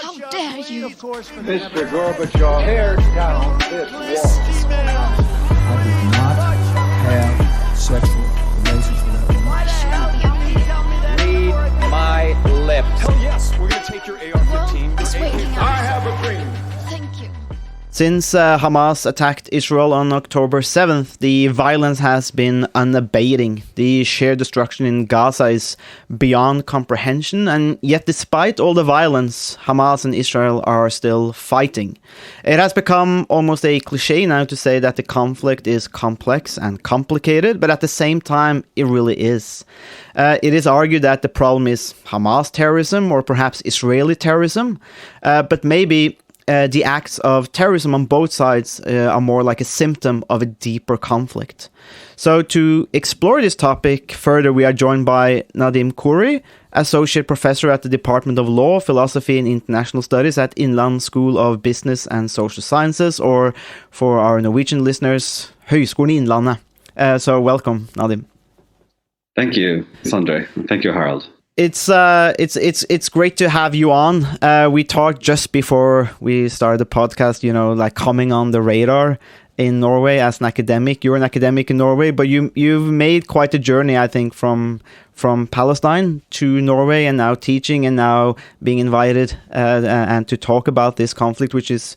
How dare you? Mr. Gorbachev, tear down this wall. I did not have sexual relations with that woman. Read my lips. Hell yes, we're gonna take your AR-15. It's waking up. I have a dream. Thank you. Since Hamas attacked Israel on October 7th, the violence has been unabating. The sheer destruction in Gaza is beyond comprehension, and yet despite all the violence, Hamas and Israel are still fighting. It has become almost a cliche now to say that the conflict is complex and complicated, but at the same time, it really is. It is argued that the problem is Hamas terrorism or perhaps Israeli terrorism, but maybe the acts of terrorism on both sides are more like a symptom of a deeper conflict. So to explore this topic further, we are joined by Nadim Khoury, Associate Professor at the Department of Law, Philosophy and International Studies at Inland School of Business and Social Sciences, or for our Norwegian listeners, Høgskolen i Innlandet. So welcome, Nadim. Thank you, Sondre. Thank you, Harald. It's great to have you on. We talked just before we started the podcast, like coming on the radar in Norway as an academic. You're an academic in Norway, but you've made quite a journey, I think, from Palestine to Norway, and now teaching, and now being invited and to talk about this conflict, which is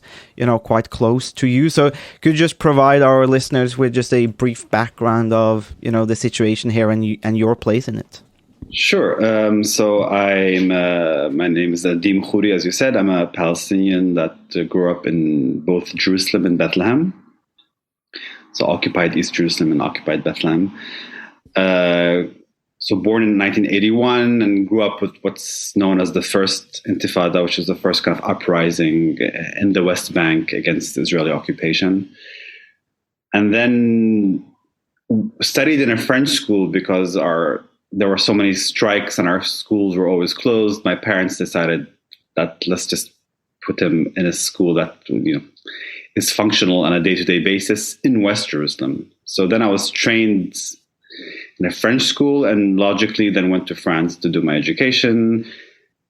quite close to you. So could you just provide our listeners with just a brief background of the situation here and your place in it? Sure. So my name is Nadim Khoury, as you said. I'm a Palestinian that grew up in both Jerusalem and Bethlehem. So occupied East Jerusalem and occupied Bethlehem. So born in 1981 and grew up with what's known as the first Intifada, which is the first kind of uprising in the West Bank against Israeli occupation. And then studied in a French school because there were so many strikes and our schools were always closed. My parents decided that let's just put him in a school that is functional on a day-to-day basis in West Jerusalem. So then I was trained in a French school and logically then went to France to do my education,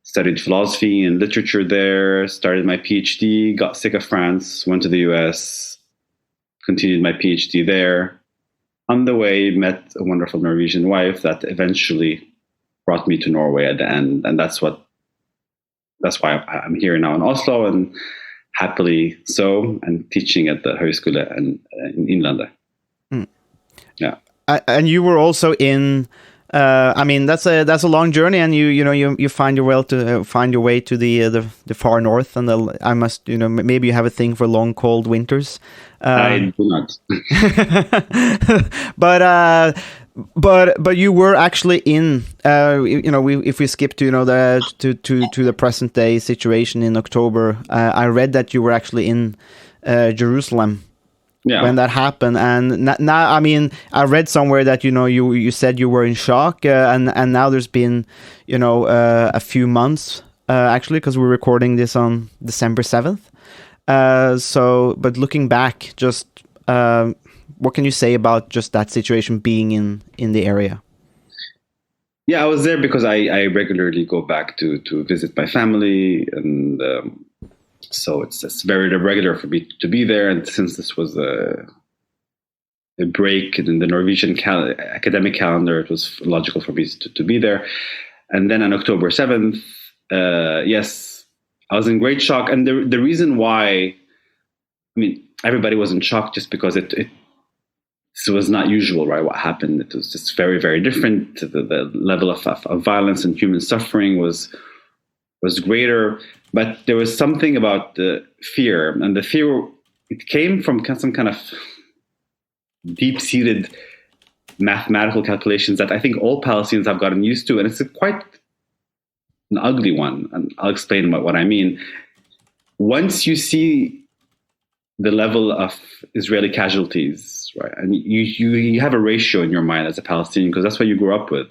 studied philosophy and literature there, started my Ph.D, got sick of France, went to the US, continued my Ph.D there. On the way, met a wonderful Norwegian wife that eventually brought me to Norway at the end, and that's why I'm here now in Oslo, and happily so, and teaching at the Høgskole in Innlandet. Yeah, and you were also in. That's a long journey, and you find your way to the far north, and I must maybe you have a thing for long cold winters. I do not. but you were actually in if we skip to the present day situation in October, I read that you were actually in Jerusalem. Yeah. When that happened, and now, I read somewhere that you said you were in shock, and now there's been a few months actually, because we're recording this on December 7th. But looking back, just what can you say about just that situation being in the area? Yeah, I was there because I regularly go back to visit my family, and so it's very regular for me to be there. And since this was a break in the Norwegian academic calendar, it was logical for me to be there. And then on October 7th, yes, I was in great shock. And the reason why, everybody was in shock just because it was not usual, right? What happened, it was just very, very different. The level of violence and human suffering was greater. But there was something about the fear, and the fear, it came from some kind of deep-seated mathematical calculations that I think all Palestinians have gotten used to, and it's quite an ugly one, and I'll explain what I mean. Once you see the level of Israeli casualties, right, and you have a ratio in your mind as a Palestinian, because that's what you grew up with.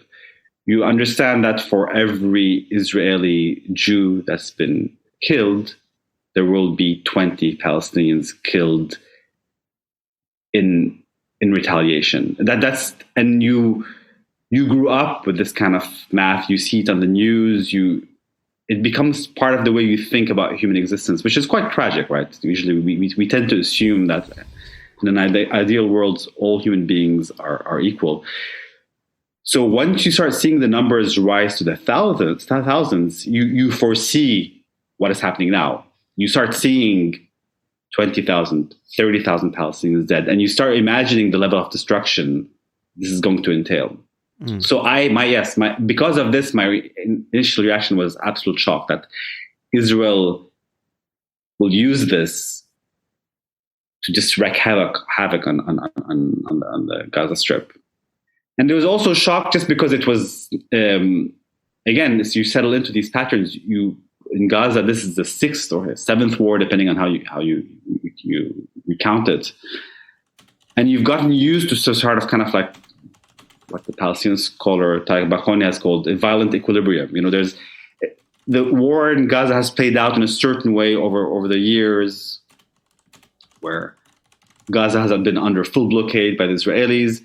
You understand that for every Israeli Jew that's been killed, there will be 20 Palestinians killed in retaliation. And you grew up with this kind of math. You see it on the news. it becomes part of the way you think about human existence, which is quite tragic, right? Usually we tend to assume that in an ideal world, all human beings are equal. So once you start seeing the numbers rise to the thousands, you foresee what is happening now. You start seeing 20,000, 30,000 Palestinians dead, and you start imagining the level of destruction this is going to entail. So because of this, my initial reaction was absolute shock that Israel will use this to just wreak havoc on the Gaza Strip. And there was also shock just because it was, again, as you settle into these patterns, in Gaza, this is the 6th or 7th war, depending on how you count it. And you've gotten used to sort of kind of like what the Palestinian scholar Tariq Bakhoni has called a violent equilibrium. There's the war in Gaza has played out in a certain way over the years, where Gaza has been under full blockade by the Israelis.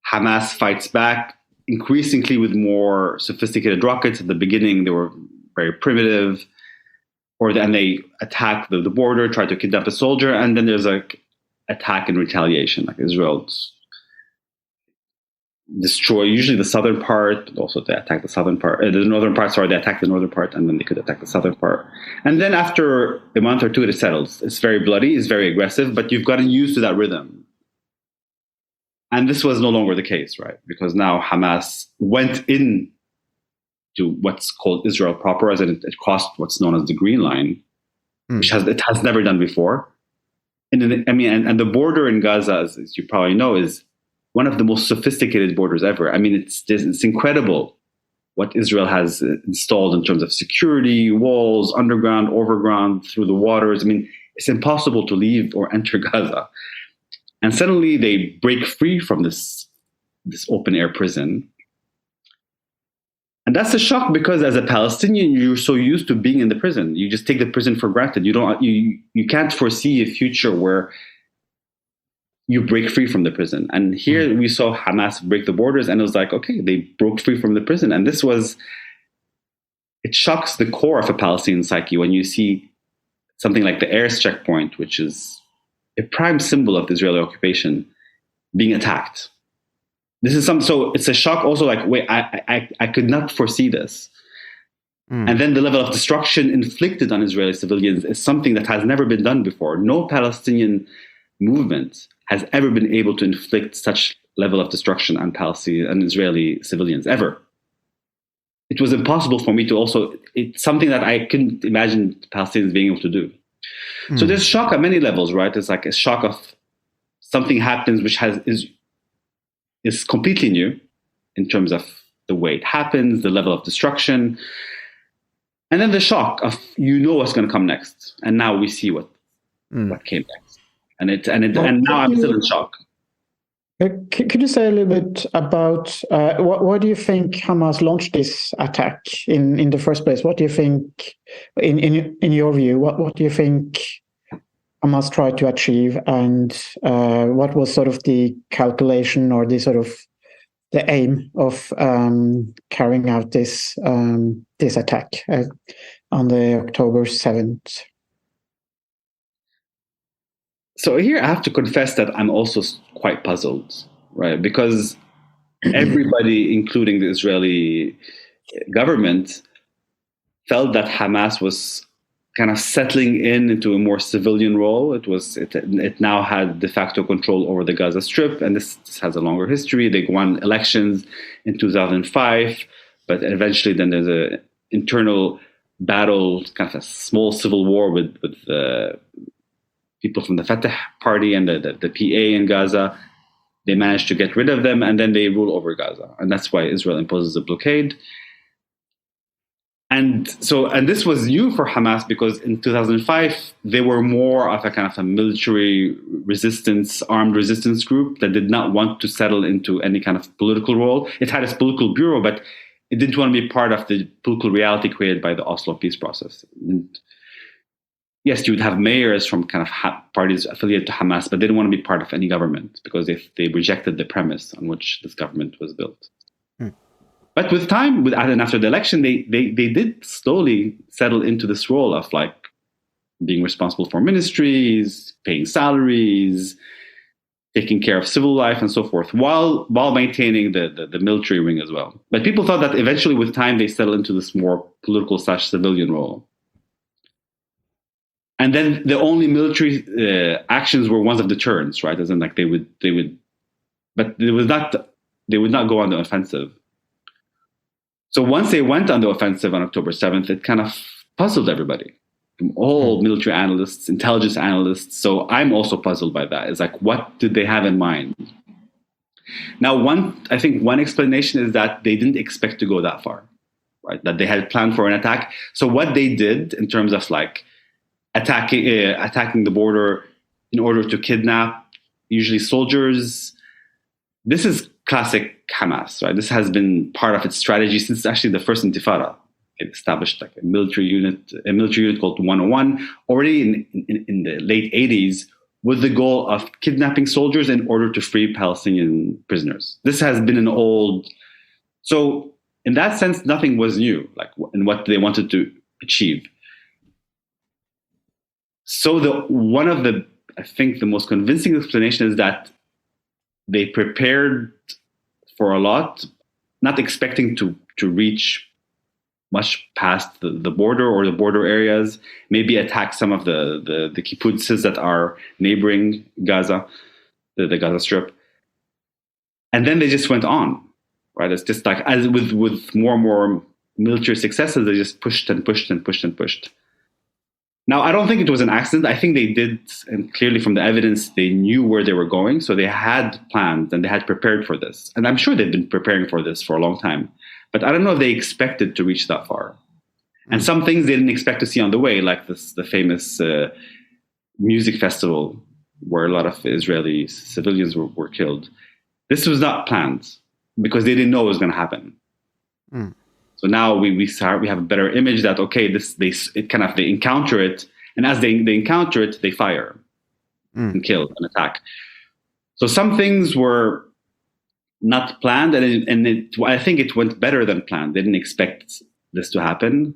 Hamas fights back increasingly with more sophisticated rockets. At the beginning, they were very primitive, and they attack the border, try to kidnap a soldier, and then there's like attack and retaliation, like Israel's destroy usually the southern part, but also they attack the northern part. They attack the northern part, and then they could attack the southern part. And then after a month or two, it settles. It's very bloody, it's very aggressive, but you've gotten used to that rhythm. And this was no longer the case, right? Because now Hamas went in to what's called Israel proper, as it crossed what's known as the Green Line, which it has never done before. And the border in Gaza, as you probably know, is one of the most sophisticated borders ever. I mean, it's incredible what Israel has installed in terms of security, walls, underground, overground, through the waters. I mean, it's impossible to leave or enter Gaza. And suddenly they break free from this open air prison. And that's a shock because as a Palestinian, you're so used to being in the prison. You just take the prison for granted. You can't foresee a future where you break free from the prison. And here we saw Hamas break the borders, and it was like, okay, they broke free from the prison. And it shocks the core of a Palestinian psyche when you see something like the Erez checkpoint, which is a prime symbol of the Israeli occupation, being attacked. So it's a shock also, like, wait, I could not foresee this. And then the level of destruction inflicted on Israeli civilians is something that has never been done before. No Palestinian movement has ever been able to inflict such level of destruction on Palestinian and Israeli civilians ever. It was impossible for me it's something that I couldn't imagine Palestinians being able to do. So there's shock at many levels, right? It's like a shock of something happens which is completely new in terms of the way it happens, the level of destruction, and then the shock of what's going to come next. And now we see what came next. And now I'm still in shock. Could you say a little bit about why do you think Hamas launched this attack in the first place? What do you think, in your view, what do you think Hamas tried to achieve, and what was sort of the calculation or the aim of carrying out this attack on the October 7th? So here I have to confess that I'm also quite puzzled, right? Because everybody, including the Israeli government, felt that Hamas was kind of settling into a more civilian role. It now had de facto control over the Gaza Strip, and this has a longer history. They won elections in 2005, but eventually then there's an internal battle, kind of a small civil war with people from the Fatah party and the PA in Gaza. They managed to get rid of them, and then they rule over Gaza. And that's why Israel imposes a blockade. And this was new for Hamas because in 2005, they were more of a kind of a military resistance, armed resistance group that did not want to settle into any kind of political role. It had its political bureau, but it didn't want to be part of the political reality created by the Oslo peace process. And yes, you would have mayors from kind of parties affiliated to Hamas, but they didn't want to be part of any government because they rejected the premise on which this government was built. But with time, and after the election, they did slowly settle into this role of like being responsible for ministries, paying salaries, taking care of civil life and so forth, while maintaining the military wing as well. But people thought that eventually with time they settled into this more political/civilian role. And then the only military actions were ones of deterrence, right? As in like they would, but they would not go on the offensive. So once they went on the offensive on October 7th, it kind of puzzled everybody. All military analysts, intelligence analysts. So I'm also puzzled by that. It's like, what did they have in mind? Now, I think one explanation is that they didn't expect to go that far, right? That they had planned for an attack. So what they did in terms of like attacking the border in order to kidnap usually soldiers, this is classic Hamas, right? This has been part of its strategy since actually the first Intifada. It established like a military unit called 101 already in the late 80s with the goal of kidnapping soldiers in order to free Palestinian prisoners. This has been so in that sense, nothing was new, like in what they wanted to achieve. So one of the, I think the most convincing explanation is that they prepared for a lot, not expecting to reach much past the border or the border areas, maybe attack some of the kibbutzes that are neighboring Gaza, the Gaza Strip. And then they just went on, right? It's just like, as with more and more military successes, they just pushed and pushed and pushed and pushed. Now, I don't think it was an accident. I think they did, and clearly from the evidence, they knew where they were going. So they had plans and they had prepared for this. And I'm sure they've been preparing for this for a long time. But I don't know if they expected to reach that far. And some things they didn't expect to see on the way, like the famous music festival where a lot of Israeli civilians were killed. This was not planned because they didn't know it was going to happen. Mm. So now we have a better image that, okay, they encounter it. And as they encounter it, they fire and kill and attack. So some things were not planned, I think it went better than planned. They didn't expect this to happen,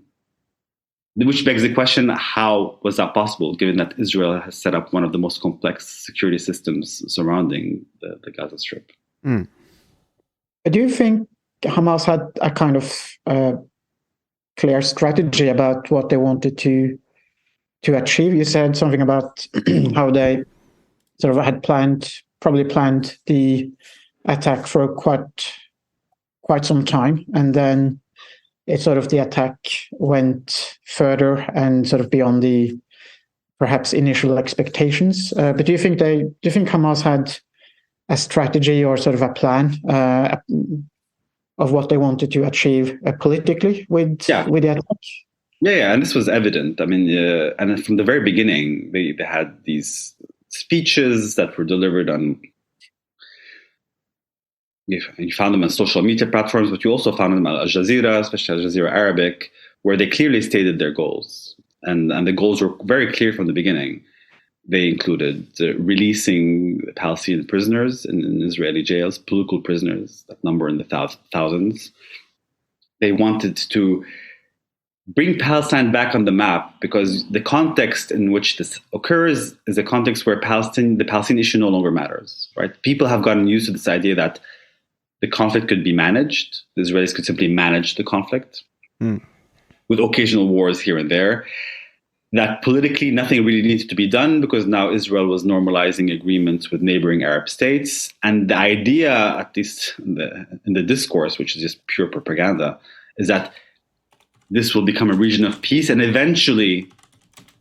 which begs the question: how was that possible, given that Israel has set up one of the most complex security systems surrounding the Gaza Strip? Do you think Hamas had a kind of clear strategy about what they wanted to achieve? You said something about how they sort of had probably planned the attack for quite some time, and then the attack went further and sort of beyond the perhaps initial expectations. But do you think Hamas had a strategy or sort of a plan of what they wanted to achieve politically with the attack? Yeah, and this was evident. I mean, and from the very beginning, they had these speeches that were delivered on. You found them on social media platforms, but you also found them on Al Jazeera, especially Al Jazeera Arabic, where they clearly stated their goals. And the goals were very clear from the beginning. They included releasing Palestinian prisoners in Israeli jails, political prisoners that number in the thousands. They wanted to bring Palestine back on the map because the context in which this occurs is a context where the Palestinian issue no longer matters, right? People have gotten used to this idea that the conflict could be managed. The Israelis could simply manage the conflict with occasional wars here and there. That politically nothing really needed to be done because now Israel was normalizing agreements with neighboring Arab states. And the idea, at least in the discourse, which is just pure propaganda, is that this will become a region of peace and eventually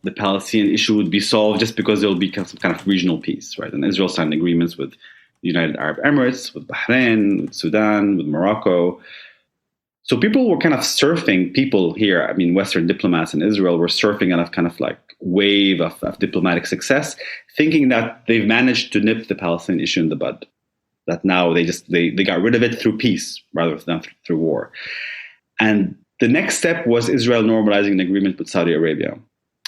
the Palestinian issue would be solved just because there will be some kind of regional peace, right? And Israel signed agreements with the United Arab Emirates, with Bahrain, with Sudan, with Morocco. So people were kind of surfing, people here, I mean, Western diplomats in Israel were surfing on a kind of like wave of diplomatic success, thinking that they've managed to nip the Palestinian issue in the bud. That now they got rid of it through peace rather than through war. And the next step was Israel normalizing an agreement with Saudi Arabia.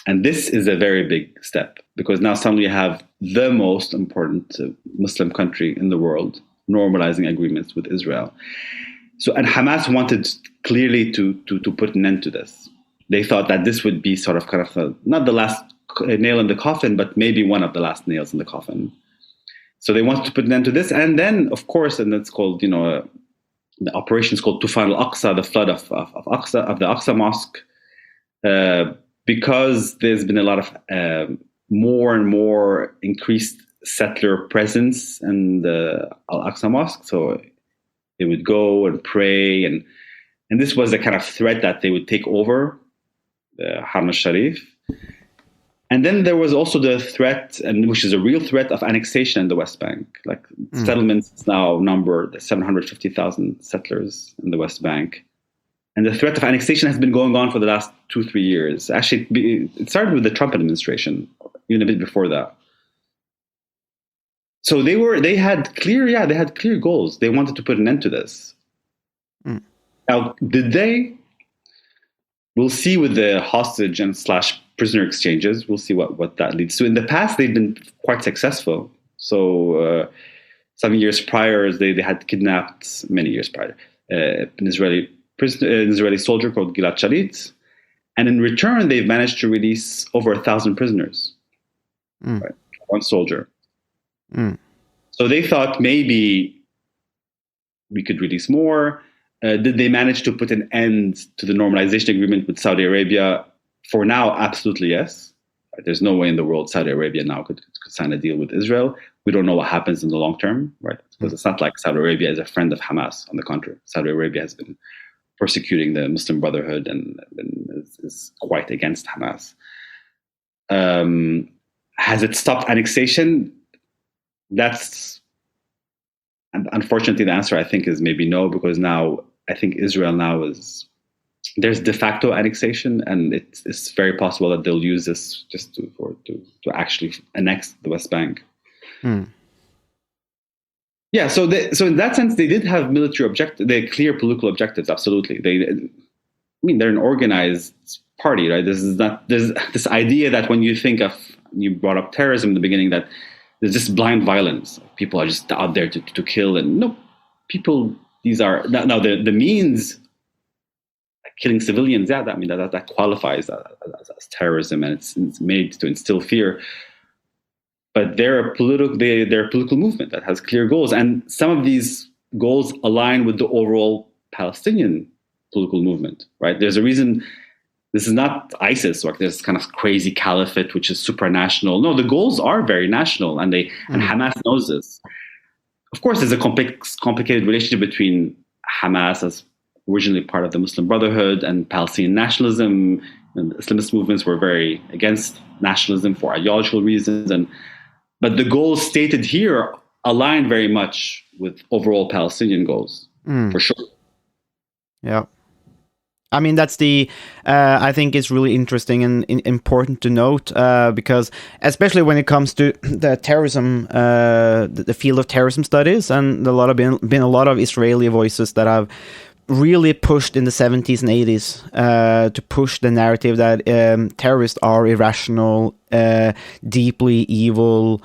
And this is a very big step because now suddenly you have the most important Muslim country in the world normalizing agreements with Israel. and Hamas wanted clearly to put an end to this. They thought that this would be sort of kind of not the last nail in the coffin, but maybe one of the last nails in the coffin. So they wanted to put an end to this. And then, of course, and that's called, the operation is called Tufan al-Aqsa, the flood of the Aqsa Mosque, because there's been a lot of more and more increased settler presence in the Al-Aqsa Mosque. So they would go and pray, and this was a kind of threat that they would take over the Haram al-Sharif. And then there was also the threat, and which is a real threat, of annexation in the West Bank. Like settlements now number 750,000 settlers in the West Bank. And the threat of annexation has been going on for the last 2-3 years. Actually, it started with the Trump administration, even a bit before that. So they had clear goals. They wanted to put an end to this. Now, did they? We'll see with the hostage and / prisoner exchanges. We'll see what that leads to. In the past, they've been quite successful. So some years prior, they had kidnapped, many years prior, an Israeli soldier called Gilad Shalit. And in return, they've managed to release over 1,000 prisoners. Right? One soldier. So they thought maybe we could release more. Did they manage to put an end to the normalization agreement with Saudi Arabia? For now, absolutely yes. There's no way in the world Saudi Arabia now could sign a deal with Israel. We don't know what happens in the long term, right? Because it's not like Saudi Arabia is a friend of Hamas. On the contrary, Saudi Arabia has been persecuting the Muslim Brotherhood and is quite against Hamas. Has it stopped annexation? Unfortunately, the answer I think is maybe no, because now I think Israel now there's de facto annexation, and it's very possible that they'll use this just to actually annex the West Bank. Yeah, so in that sense, they did have military objectives. They had clear political objectives. Absolutely, they're an organized party, right? There's this idea that when you brought up terrorism in the beginning, that there's just blind violence. People are just out there to kill, and no, people. These are now the means. Killing civilians, that qualifies as terrorism, and it's made to instill fear. But they're a political movement that has clear goals, and some of these goals align with the overall Palestinian political movement. Right? There's a reason. This is not ISIS, like this kind of crazy caliphate which is supranational. No, the goals are very national, and Hamas knows this. Of course, there's a complicated relationship between Hamas as originally part of the Muslim Brotherhood and Palestinian nationalism. And the Islamist movements were very against nationalism for ideological reasons, but the goals stated here align very much with overall Palestinian goals, for sure. Yeah. I mean, that's I think it's really interesting and important to note, because especially when it comes to the terrorism, the field of terrorism studies, and been a lot of Israeli voices that have really pushed in the 70s and 80s to push the narrative that terrorists are irrational, deeply evil,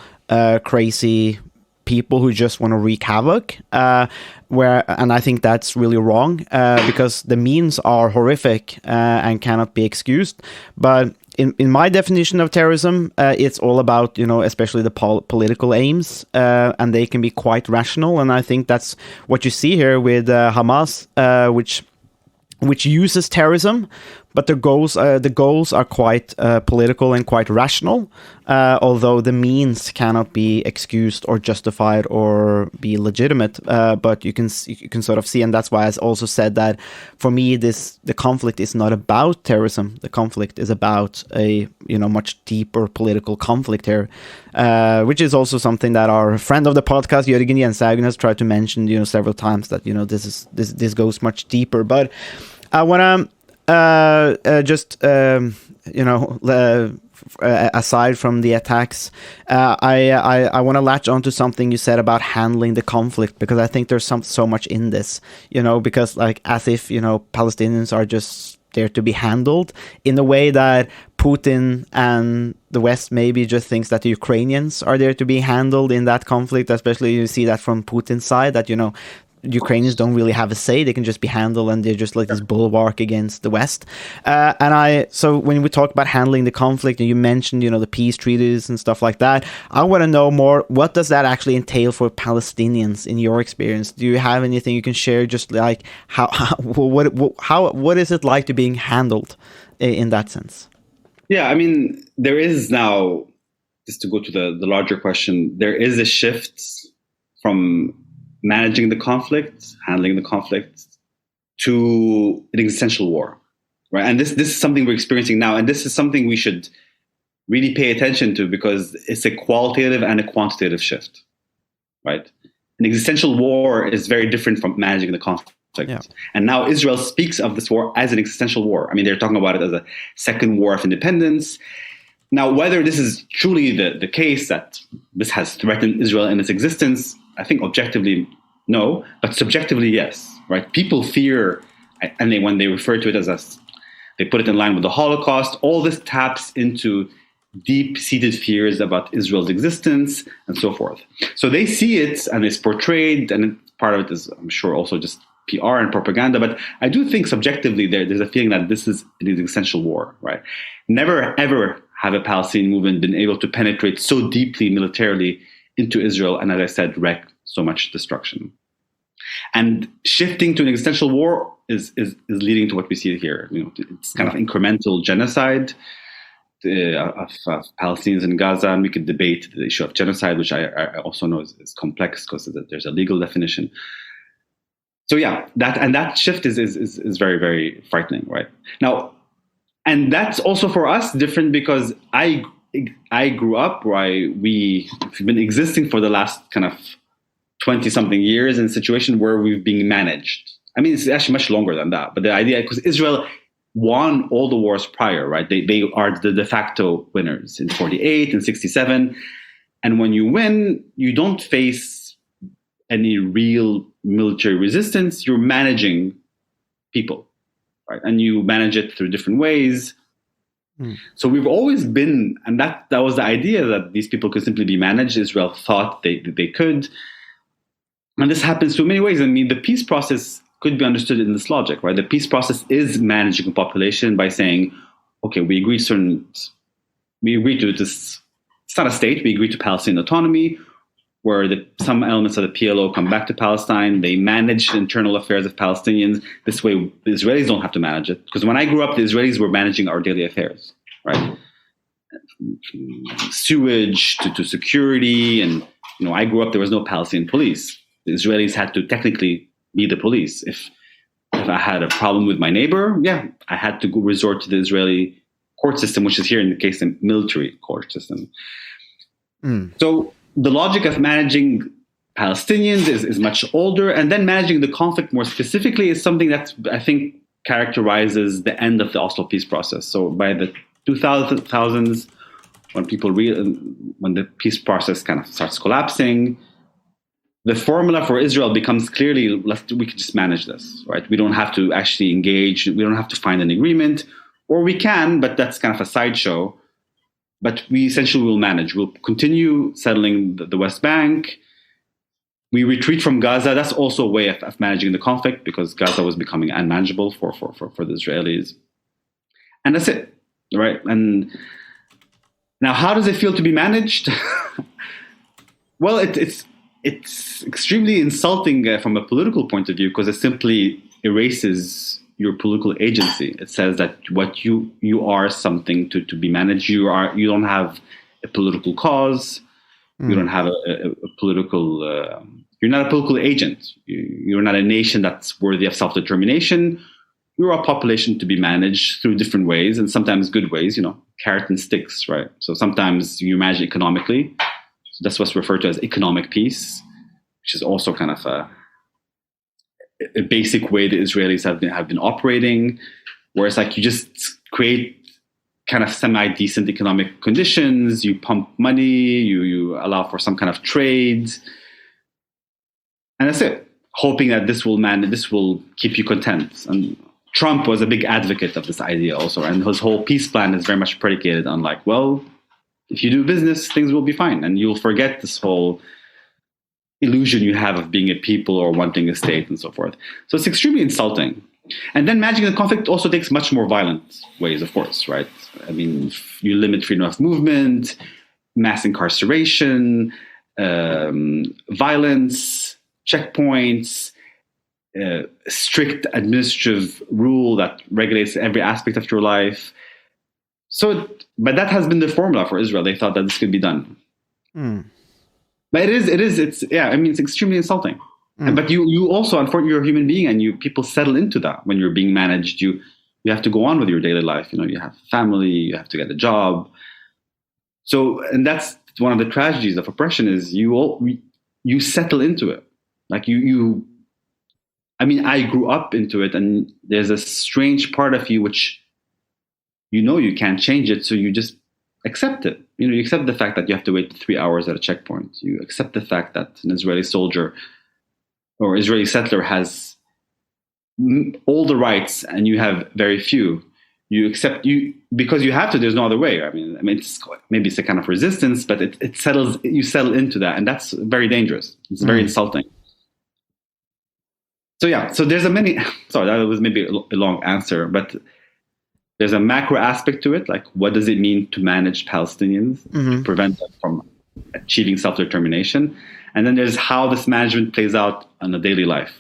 crazy people who just want to wreak havoc. And I think that's really wrong, because the means are horrific and cannot be excused. But in my definition of terrorism, it's all about, especially the political aims, and they can be quite rational. And I think that's what you see here with Hamas, which uses terrorism, but the goals are quite political and quite rational, although the means cannot be excused or justified or be legitimate. But you can sort of see, and that's why I also said that for me, the conflict is not about terrorism. The conflict is about a much deeper political conflict here, which is also something that our friend of the podcast, Jørgen Jenshaugen, has tried to mention several times, that this goes much deeper. But I want to aside from the attacks, I want to latch onto something you said about handling the conflict, because I think there's so much in this, because as if Palestinians are just there to be handled in a way that Putin and the West maybe just thinks that the Ukrainians are there to be handled in that conflict. Especially you see that from Putin's side, that Ukrainians don't really have a say. They can just be handled, and they're just like this bulwark against the West. So when we talk about handling the conflict, and you mentioned, the peace treaties and stuff like that, I want to know more. What does that actually entail for Palestinians in your experience? Do you have anything you can share? Just like what is it like to being handled in that sense? Yeah, I mean, there is now, just to go to the larger question, there is a shift from managing the conflict, handling the conflict, to an existential war, right? And this is something we're experiencing now, and this is something we should really pay attention to, because it's a qualitative and a quantitative shift, right? An existential war is very different from managing the conflict. Yeah. And now Israel speaks of this war as an existential war. I mean, they're talking about it as a second war of independence. Now, whether this is truly the case, that this has threatened Israel in its existence, I think objectively, no, but subjectively, yes, right? People fear, and when they refer to it they put it in line with the Holocaust, all this taps into deep-seated fears about Israel's existence and so forth. So they see it, and it's portrayed, and part of it is, I'm sure, also just PR and propaganda, but I do think subjectively there's a feeling that this is an existential war, right? Never, ever have a Palestinian movement been able to penetrate so deeply militarily into Israel, and as I said, wreak so much destruction. And shifting to an existential war is leading to what we see here. It's kind of incremental genocide of Palestinians in Gaza, and we could debate the issue of genocide, which I also know is complex because there's a legal definition. So yeah, that shift is very, very frightening, right? Now, and that's also for us different, because I grew up we've been existing for the last kind of 20-something years in a situation where we've been managed. I mean, it's actually much longer than that. But the idea, because Israel won all the wars prior, right? They are the de facto winners in 48 and 67. And when you win, you don't face any real military resistance. You're managing people, right? And you manage it through different ways. So we've always been, and that was the idea, that these people could simply be managed. Israel thought they could. And this happens through many ways. I mean, the peace process could be understood in this logic, right? The peace process is managing a population by saying, okay, we agree to this. It's not a state. We agree to Palestinian autonomy, where some elements of the PLO come back to Palestine. They manage the internal affairs of Palestinians. This way, the Israelis don't have to manage it. Because when I grew up, the Israelis were managing our daily affairs, right? Sewage to security. And, I grew up, there was no Palestinian police. The Israelis had to technically be the police. If I had a problem with my neighbor, I had to go resort to the Israeli court system, which is here in the case the military court system. So the logic of managing Palestinians is much older, and then managing the conflict more specifically is something that I think characterizes the end of the Oslo peace process. So by the 2000s, when when the peace process kind of starts collapsing, the formula for Israel becomes clearly, we can just manage this, right? We don't have to actually engage. We don't have to find an agreement, or we can, but that's kind of a sideshow. But we essentially will manage. We'll continue settling the West Bank. We retreat from Gaza. That's also a way of managing the conflict, because Gaza was becoming unmanageable for the Israelis. And that's it, right? And now, how does it feel to be managed? Well, it's extremely insulting from a political point of view, because it simply erases your political agency. It says that what you are something to be managed. You don't have a political cause. You don't have a political. You're not a political agent. You're not a nation that's worthy of self-determination. You're a population to be managed through different ways, and sometimes good ways. Carrot and sticks, right? So sometimes you manage economically. So that's what's referred to as economic peace, which is also kind of a basic way the Israelis have been operating, where it's like you just create kind of semi-decent economic conditions, you pump money, you allow for some kind of trade, and that's it, hoping that this will keep you content. And Trump was a big advocate of this idea also, and his whole peace plan is very much predicated on if you do business, things will be fine, and you'll forget this whole illusion you have of being a people or wanting a state and so forth. So it's extremely insulting. And then managing the conflict also takes much more violent ways, of course, right? I mean, you limit freedom of movement, mass incarceration, violence, checkpoints, strict administrative rule that regulates every aspect of your life. So, but that has been the formula for Israel. They thought that this could be done. But it's extremely insulting. But you also, unfortunately, you're a human being, and people settle into that when you're being managed. You have to go on with your daily life. You have family, you have to get a job. So, and that's one of the tragedies of oppression is you settle into it. Like I grew up into it, and there's a strange part of you which you can't change it, so you just accept it. You accept the fact that you have to wait 3 hours at a checkpoint. You accept the fact that an Israeli soldier or Israeli settler has all the rights and you have very few. You accept because you have to. There's no other way. I mean, maybe it's a kind of resistance, but it settles. You settle into that, and that's very dangerous. It's very insulting. So there's sorry, that was maybe a long answer, but there's a macro aspect to it, like what does it mean to manage Palestinians, to prevent them from achieving self-determination, and then there's how this management plays out on a daily life.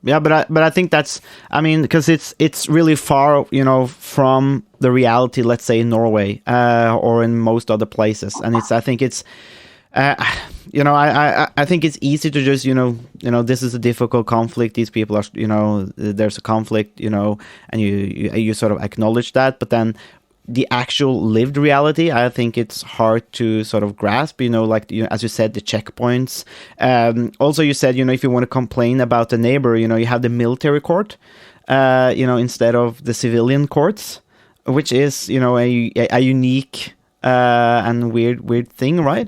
Yeah, but I think that's, because it's really far, from the reality, let's say in Norway or in most other places, and I think it's easy to just this is a difficult conflict. These people are there's a conflict, and you sort of acknowledge that, but then the actual lived reality, I think it's hard to sort of grasp, as you said, the checkpoints. Also, you said, if you want to complain about the neighbor, you have the military court, instead of the civilian courts, which is, a unique and weird thing, right?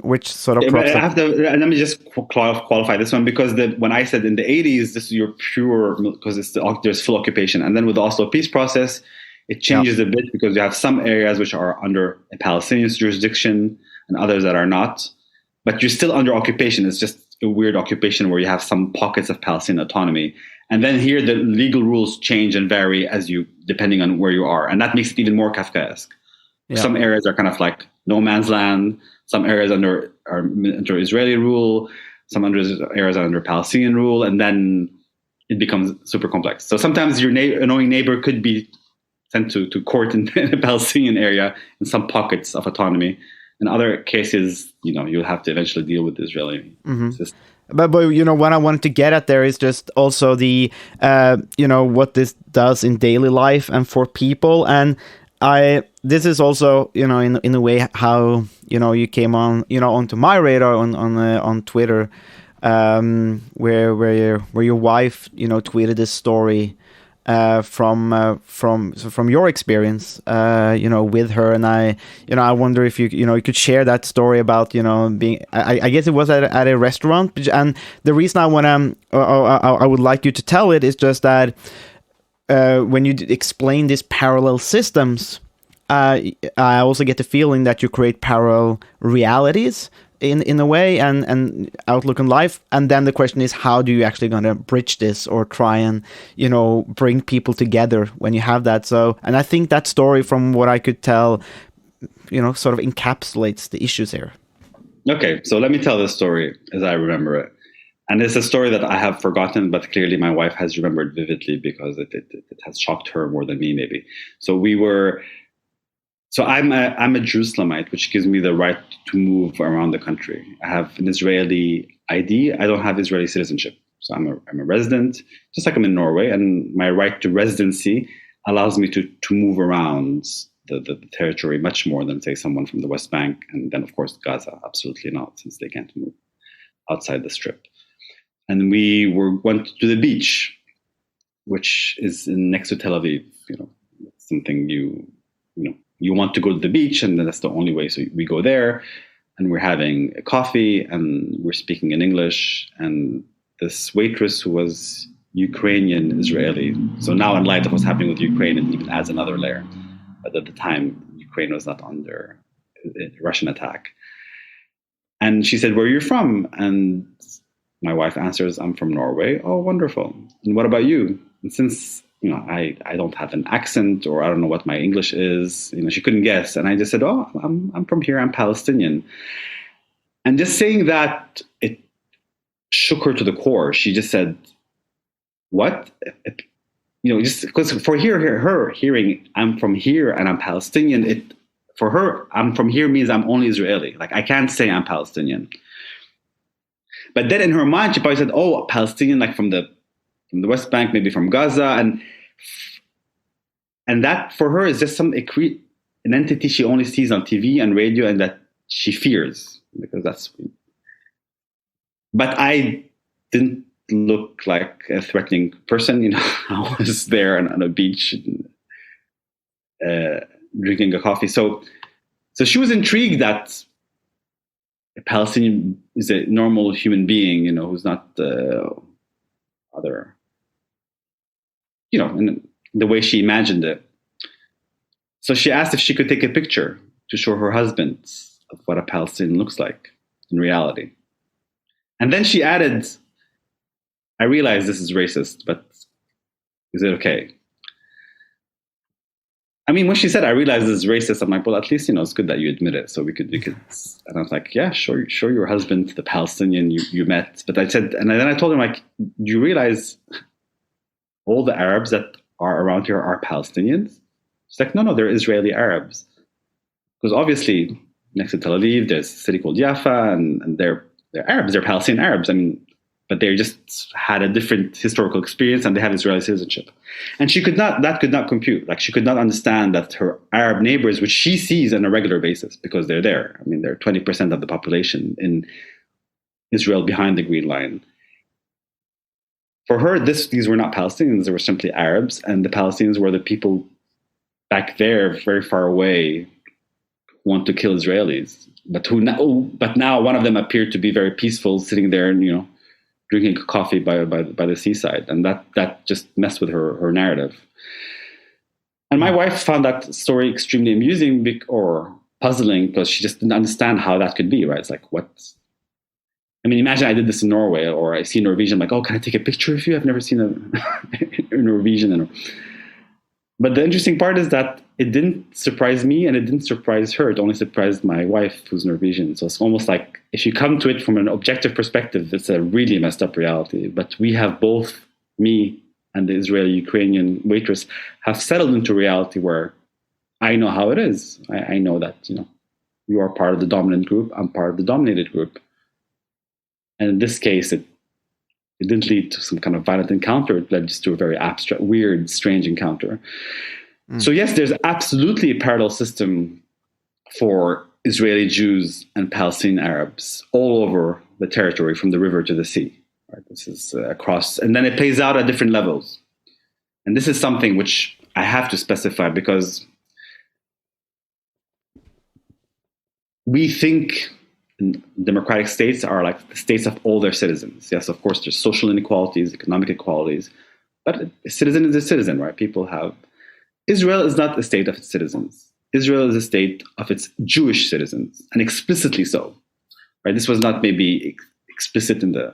Which sort of props up. Let me just qualify this one, because when I said in the 80s, this is your pure, because there's full occupation. And then with the Oslo peace process, it changes a bit, because you have some areas which are under a Palestinian jurisdiction and others that are not. But you're still under occupation. It's just a weird occupation where you have some pockets of Palestinian autonomy. And then here the legal rules change and vary depending on where you are. And that makes it even more Kafkaesque. Yeah. Some areas are kind of like no man's land. Some areas are under Israeli rule. Some areas are under Palestinian rule. And then it becomes super complex. So sometimes your annoying neighbor could be sent to court in the Palestinian area in some pockets of autonomy. In other cases, you'll have to eventually deal with the Israeli system. But what I wanted to get at there is just also the what this does in daily life and for people. And this is also in a way how you came on onto my radar on Twitter, where your wife tweeted this story from your experience with her, and I wonder if you could share that story about being, I guess it was at a restaurant. And the reason I would like you to tell it is just that when you explain these parallel systems, I also get the feeling that you create parallel realities in a way, and outlook on life. And then the question is, how do you actually going to bridge this or try and bring people together when you have that? So, and I think that story, from what I could tell, sort of encapsulates the issues here. Okay, so let me tell this story as I remember it. And it's a story that I have forgotten, but clearly my wife has remembered vividly, because it has shocked her more than me, maybe. So I'm a Jerusalemite, which gives me the right to move around the country. I have an Israeli ID. I don't have Israeli citizenship. So I'm a resident, just like I'm in Norway. And my right to residency allows me to move around the territory much more than, say, someone from the West Bank. And then, of course, Gaza, absolutely not, since they can't move outside the strip. And we went to the beach, which is next to Tel Aviv. Something you want to go to the beach, and that's the only way. So we go there, and we're having a coffee, and we're speaking in English. And this waitress, who was Ukrainian Israeli. So now, in light of what's happening with Ukraine, it even adds another layer. But at the time, Ukraine was not under a Russian attack. And she said, "Where are you from?" And my wife answers, "I'm from Norway." "Oh, wonderful. And what about you?" And since I don't have an accent, or I don't know what my English is, she couldn't guess. And I just said, "Oh, I'm from here. I'm Palestinian." And just saying that, it shook her to the core. She just said, "What?" Just because for her hearing, "I'm from here and I'm Palestinian," for her, "I'm from here" means I'm only Israeli. Like, I can't say I'm Palestinian. But then in her mind, she probably said, "Oh, Palestinian, like from the West Bank, maybe from Gaza," and that for her is just an entity she only sees on TV and radio, and that she fears, because that's. But I didn't look like a threatening person. I was there on a beach, drinking a coffee. So she was intrigued that a Palestinian is a normal human being, who's not other. In the way she imagined it. So she asked if she could take a picture to show her husband of what a Palestinian looks like in reality. And then she added, "I realize this is racist, but is it okay?" I mean, when she said, "I realize this is racist," I'm like, well, at least, it's good that you admit it. So we could, and I was like, yeah, show your husband, the Palestinian you met. But I said, and then I told him, like, "Do you realize all the Arabs that are around here are Palestinians?" She's like, no, they're Israeli Arabs. Because obviously, next to Tel Aviv, there's a city called Jaffa, and they're Arabs, they're Palestinian Arabs. I mean, but they just had a different historical experience, and they have Israeli citizenship. And that could not compute. Like, she could not understand that her Arab neighbors, which she sees on a regular basis, because they're there. I mean, they're 20% of the population in Israel behind the Green Line. For her, these were not Palestinians, they were simply Arabs, and the Palestinians were the people back there, very far away, who want to kill Israelis. But now one of them appeared to be very peaceful, sitting there and drinking coffee by the seaside, and that just messed with her narrative. And my wife found that story extremely amusing or puzzling, because she just didn't understand how that could be. Right? It's like, what? I mean, imagine I did this in Norway, or I see Norwegian, I'm like, "Oh, can I take a picture of you? I've never seen a Norwegian." But the interesting part is that it didn't surprise me, and it didn't surprise her. It only surprised my wife, who's Norwegian. So it's almost like, if you come to it from an objective perspective, it's a really messed up reality. But we have both, me and the Israeli-Ukrainian waitress, have settled into reality where I know how it is. I know that, you are part of the dominant group, I'm part of the dominated group. And in this case, it didn't lead to some kind of violent encounter. It led just to a very abstract, weird, strange encounter. So yes, there's absolutely a parallel system for Israeli Jews and Palestinian Arabs all over the territory, from the river to the sea. Right? This is across, and then it plays out at different levels. And this is something which I have to specify, because we think democratic states are like the states of all their citizens. Yes, of course, there's social inequalities, economic inequalities, but a citizen is a citizen, right? People have. Israel is not a state of its citizens. Israel is a state of its Jewish citizens, and explicitly so. Right? This was not maybe explicit in the.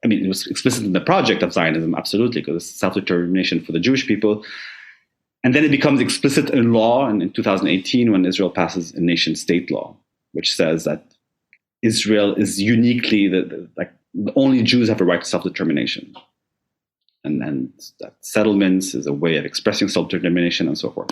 I mean, it was explicit in the project of Zionism, absolutely, because it's self-determination for the Jewish people. And then it becomes explicit in law, and in 2018, when Israel passes a nation-state law, which says that Israel is uniquely the only Jews have a right to self-determination, and that settlements is a way of expressing self-determination and so forth.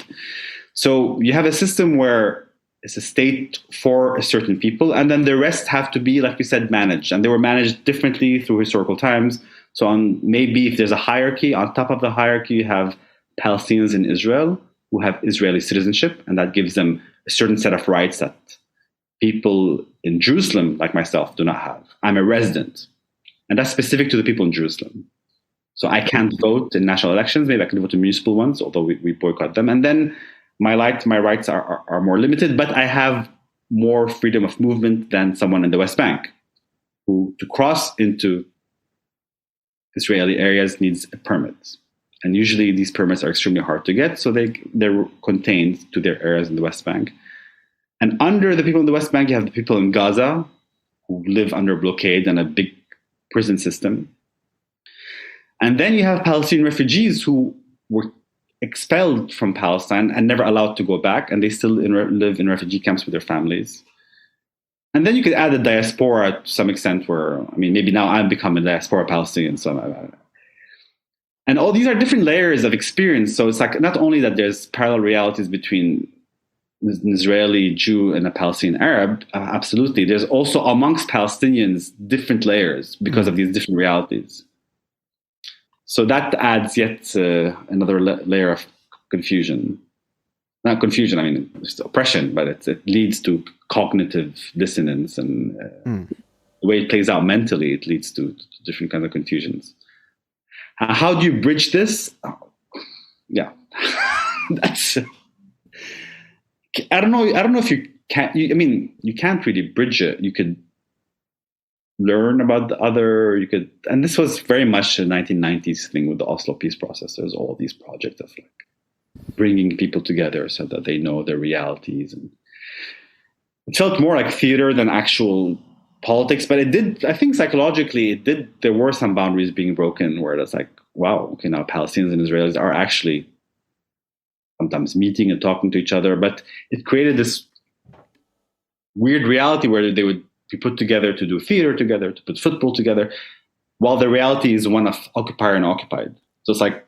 So you have a system where it's a state for a certain people, and then the rest have to be, like you said, managed, and they were managed differently through historical times. So maybe if there's a hierarchy, on top of the hierarchy you have Palestinians in Israel who have Israeli citizenship, and that gives them a certain set of rights that people in Jerusalem, like myself, do not have. I'm a resident, and that's specific to the people in Jerusalem. So I can't vote in national elections. Maybe I can vote in municipal ones, although we boycott them. And then my rights are more limited, but I have more freedom of movement than someone in the West Bank, who to cross into Israeli areas needs a permit. And usually these permits are extremely hard to get, so they're contained to their areas in the West Bank. And under the people in the West Bank, you have the people in Gaza, who live under blockade and a big prison system. And then you have Palestinian refugees who were expelled from Palestine and never allowed to go back, and they still live in refugee camps with their families. And then you could add the diaspora to some extent, where, I mean, maybe now I'm becoming a diaspora Palestinian. And all these are different layers of experience. So it's like not only that there's parallel realities between an Israeli Jew and a Palestinian Arab, absolutely. There's also amongst Palestinians different layers because of these different realities. So that adds yet another layer of confusion. Not confusion, I mean, it's oppression, but it leads to cognitive dissonance, and the way it plays out mentally, it leads to different kinds of confusions. How do you bridge this? Yeah, that's. I don't know if you can. I mean, you can't really bridge it. You could learn about the other. You could, and this was very much a 1990s thing with the Oslo peace process. There's all these projects of like bringing people together so that they know their realities, and it felt more like theater than actual politics. But it did, I think, psychologically, it did. There were some boundaries being broken where it's like, wow, okay, now Palestinians and Israelis are actually sometimes meeting and talking to each other. But it created this weird reality where they would be put together to do theater together, to put football together, while the reality is one of occupier and occupied. So it's like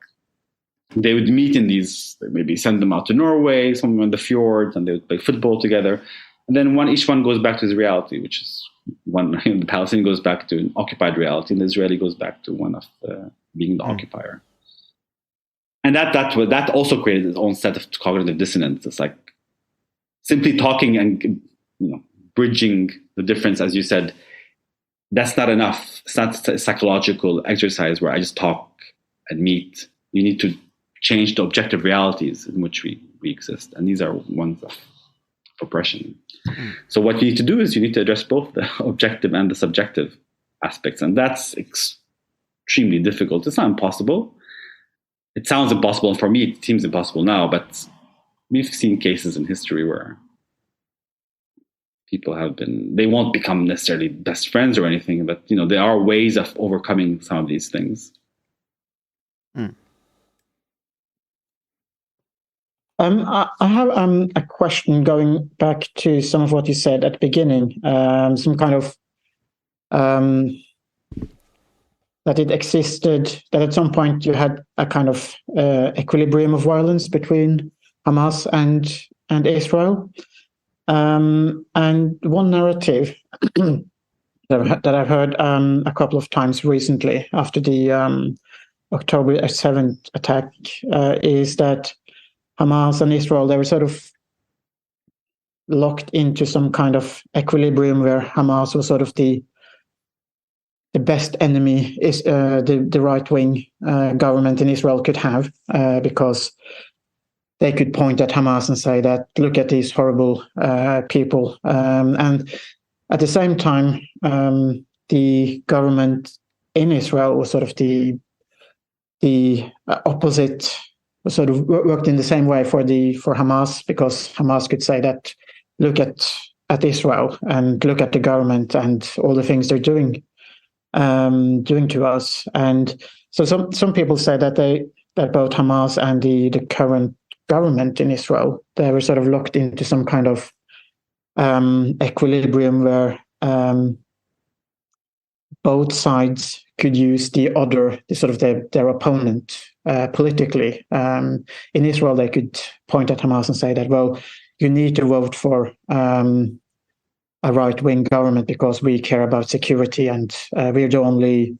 they would meet in these, maybe send them out to Norway, somewhere in the fjords, and they would play football together. And then each one goes back to his reality, which is one, the Palestinian goes back to an occupied reality, and the Israeli goes back to one of being the occupier. And that also created its own set of cognitive dissonance. It's like simply talking and bridging the difference, as you said, that's not enough. It's not a psychological exercise where I just talk and meet. You need to change the objective realities in which we exist. And these are ones of oppression. So what you need to do is you need to address both the objective and the subjective aspects. And that's extremely difficult. It's not impossible. It sounds impossible. And for me, it seems impossible now. But we've seen cases in history where people they won't become necessarily best friends or anything, but there are ways of overcoming some of these things. I have a question going back to some of what you said at the beginning, some kind of that it existed, that at some point you had a kind of equilibrium of violence between Hamas and Israel. And one narrative that I've heard a couple of times recently after the October 7th attack is that Hamas and Israel, they were sort of locked into some kind of equilibrium where Hamas was sort of the best enemy is the right-wing government in Israel could have, because they could point at Hamas and say that, look at these horrible people. And at the same time, the government in Israel was sort of the opposite, sort of worked in the same way for Hamas, because Hamas could say that, look at Israel and look at the government and all the things they're doing to us. And so some people say that both Hamas and the current government in Israel, they were sort of locked into some kind of equilibrium where both sides could use their opponent politically. In Israel, they could point at Hamas and say that, well, you need to vote for a right-wing government because we care about security, and we're the only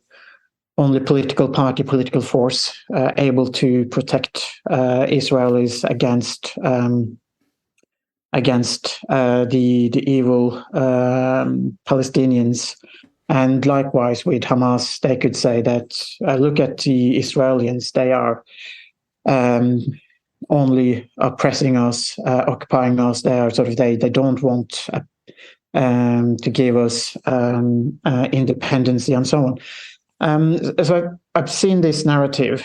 political force able to protect Israelis against the evil Palestinians. And likewise with Hamas, they could say that, look at the Israelis, they are only oppressing us, occupying us. They are they don't want to give us independence and so on. So I've seen this narrative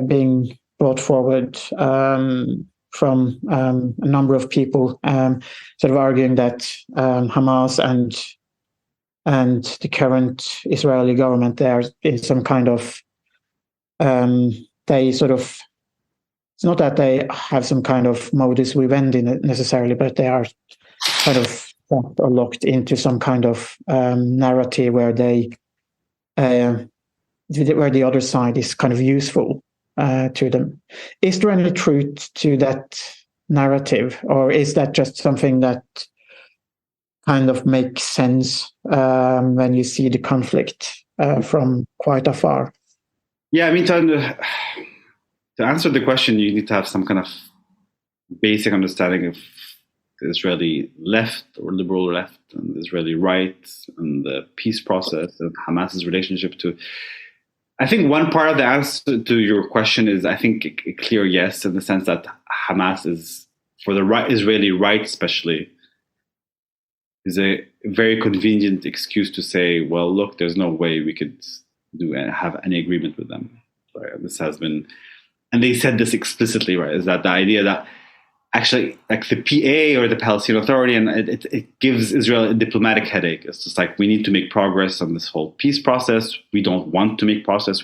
being brought forward from a number of people, sort of arguing that Hamas and and the current Israeli government, they are in some kind of, they sort of, it's not that they have some kind of modus vivendi necessarily, but they are kind of or locked into some kind of narrative where they, where the other side is kind of useful to them. Is there any truth to that narrative, or is that just something that kind of makes sense when you see the conflict from quite afar? Yeah, I mean, to answer the question, you need to have some kind of basic understanding of the Israeli left or liberal left and the Israeli right and the peace process and Hamas's relationship to. I think one part of the answer to your question is, I think, a clear yes, in the sense that Hamas is, for the Israeli right especially, is a very convenient excuse to say, well, look, there's no way we could have any agreement with them. Right? This has been, and they said this explicitly, right? Is that the idea that actually, like the PA or the Palestinian Authority, and it gives Israel a diplomatic headache. It's just like, we need to make progress on this whole peace process. We don't want to make progress.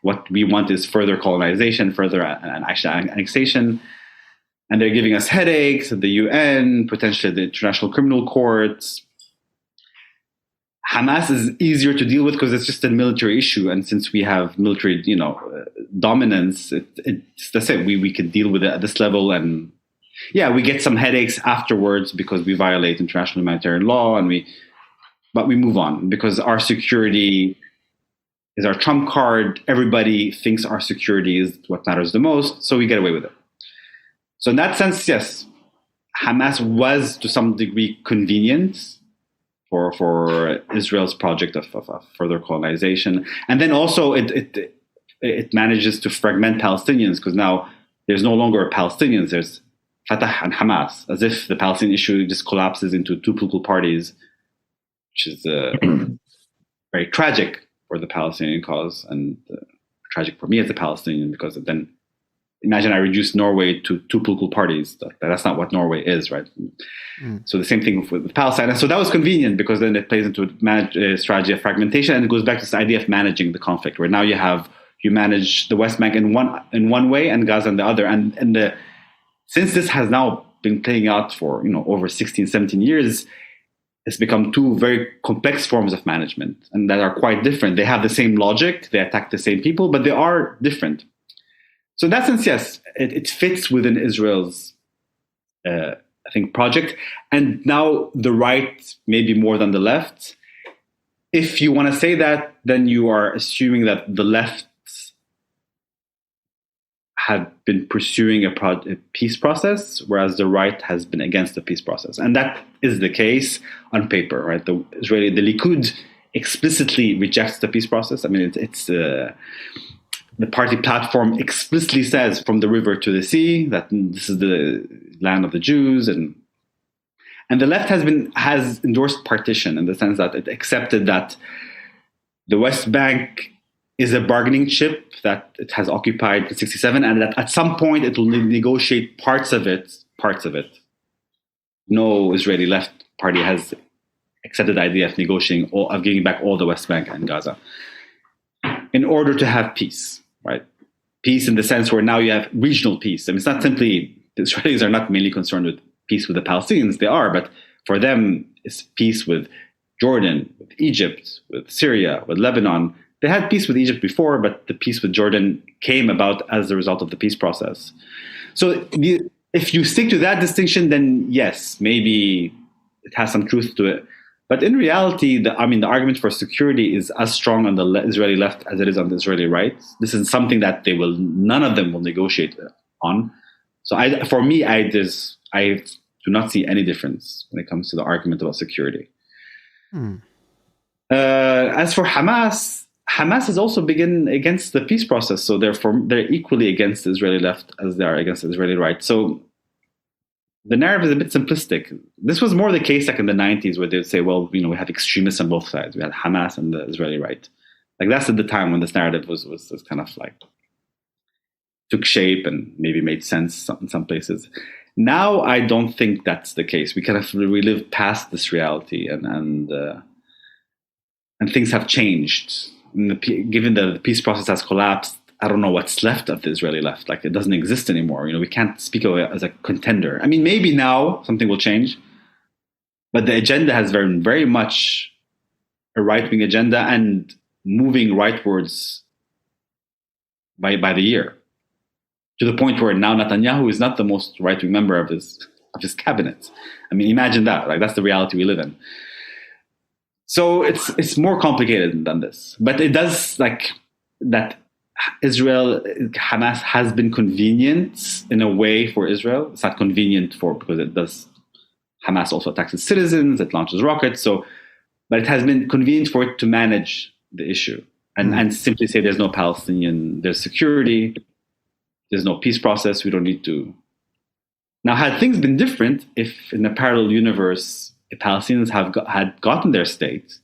What we want is further colonization, further annexation. And they're giving us headaches at the UN, potentially the International Criminal Court. Hamas is easier to deal with because it's just a military issue. And since we have military, dominance, it's the same. We can deal with it at this level. And yeah, we get some headaches afterwards because we violate international humanitarian law, but we move on because our security is our trump card. Everybody thinks our security is what matters the most, so we get away with it. So in that sense, yes, Hamas was to some degree convenient for Israel's project of further colonization, and then also it manages to fragment Palestinians because now there's no longer Palestinians. There's Fatah and Hamas, as if the Palestinian issue just collapses into two political parties, which is very tragic for the Palestinian cause and tragic for me as a Palestinian, because then imagine I reduce Norway to two political parties. That's not what Norway is, right? So the same thing with Palestine. And so that was convenient because then it plays into a strategy of fragmentation, and it goes back to this idea of managing the conflict, where now you manage the West Bank in one way and Gaza in the other. And since this has now been playing out for over 16, 17 years, it's become two very complex forms of management, and that are quite different. They have the same logic, they attack the same people, but they are different. So in that sense, yes, it fits within Israel's, I think, project. And now the right, maybe more than the left. If you want to say that, then you are assuming that the left have been pursuing a peace process, whereas the right has been against the peace process. And that is the case on paper, right? The Likud explicitly rejects the peace process. I mean, the party platform explicitly says from the river to the sea that this is the land of the Jews, and the left has endorsed partition in the sense that it accepted that the West Bank is a bargaining chip that it has occupied in 1967, and that at some point it will negotiate parts of it. No Israeli left party has accepted the idea of negotiating of giving back all the West Bank and Gaza in order to have peace, right? Peace in the sense where now you have regional peace. I mean, it's not simply, the Israelis are not mainly concerned with peace with the Palestinians. They are, but for them, it's peace with Jordan, with Egypt, with Syria, with Lebanon. They had peace with Egypt before, but the peace with Jordan came about as a result of the peace process. So if you stick to that distinction, then yes, maybe it has some truth to it. But in reality, the argument for security is as strong on the Israeli left as it is on the Israeli right. This is something that none of them will negotiate on. So for me, I do not see any difference when it comes to the argument about security. As for Hamas has also been against the peace process, so therefore they're equally against the Israeli left as they are against the Israeli right. So the narrative is a bit simplistic. This was more the case like in the 90s, where they would say, well, we have extremists on both sides. We had Hamas and the Israeli right. Like that's at the time when this narrative was kind of like took shape and maybe made sense in some places. Now I don't think that's the case. We live past this reality, and and things have changed. Given the peace process has collapsed, I don't know what's left of the Israeli left. Like, it doesn't exist anymore. We can't speak of it as a contender. I mean, maybe now something will change, but the agenda has very, very much a right-wing agenda and moving rightwards by the year, to the point where now Netanyahu is not the most right-wing member of his cabinet. I mean, imagine that. Like, that's the reality we live in. So it's more complicated than this. But it does, like, that Hamas has been convenient in a way for Israel. It's not convenient because it does. Hamas also attacks its citizens. It launches rockets. But it has been convenient for it to manage the issue and simply say there's no Palestinian, there's security, there's no peace process. We don't need to. Now, had things been different, if in a parallel universe, the Palestinians had gotten their state,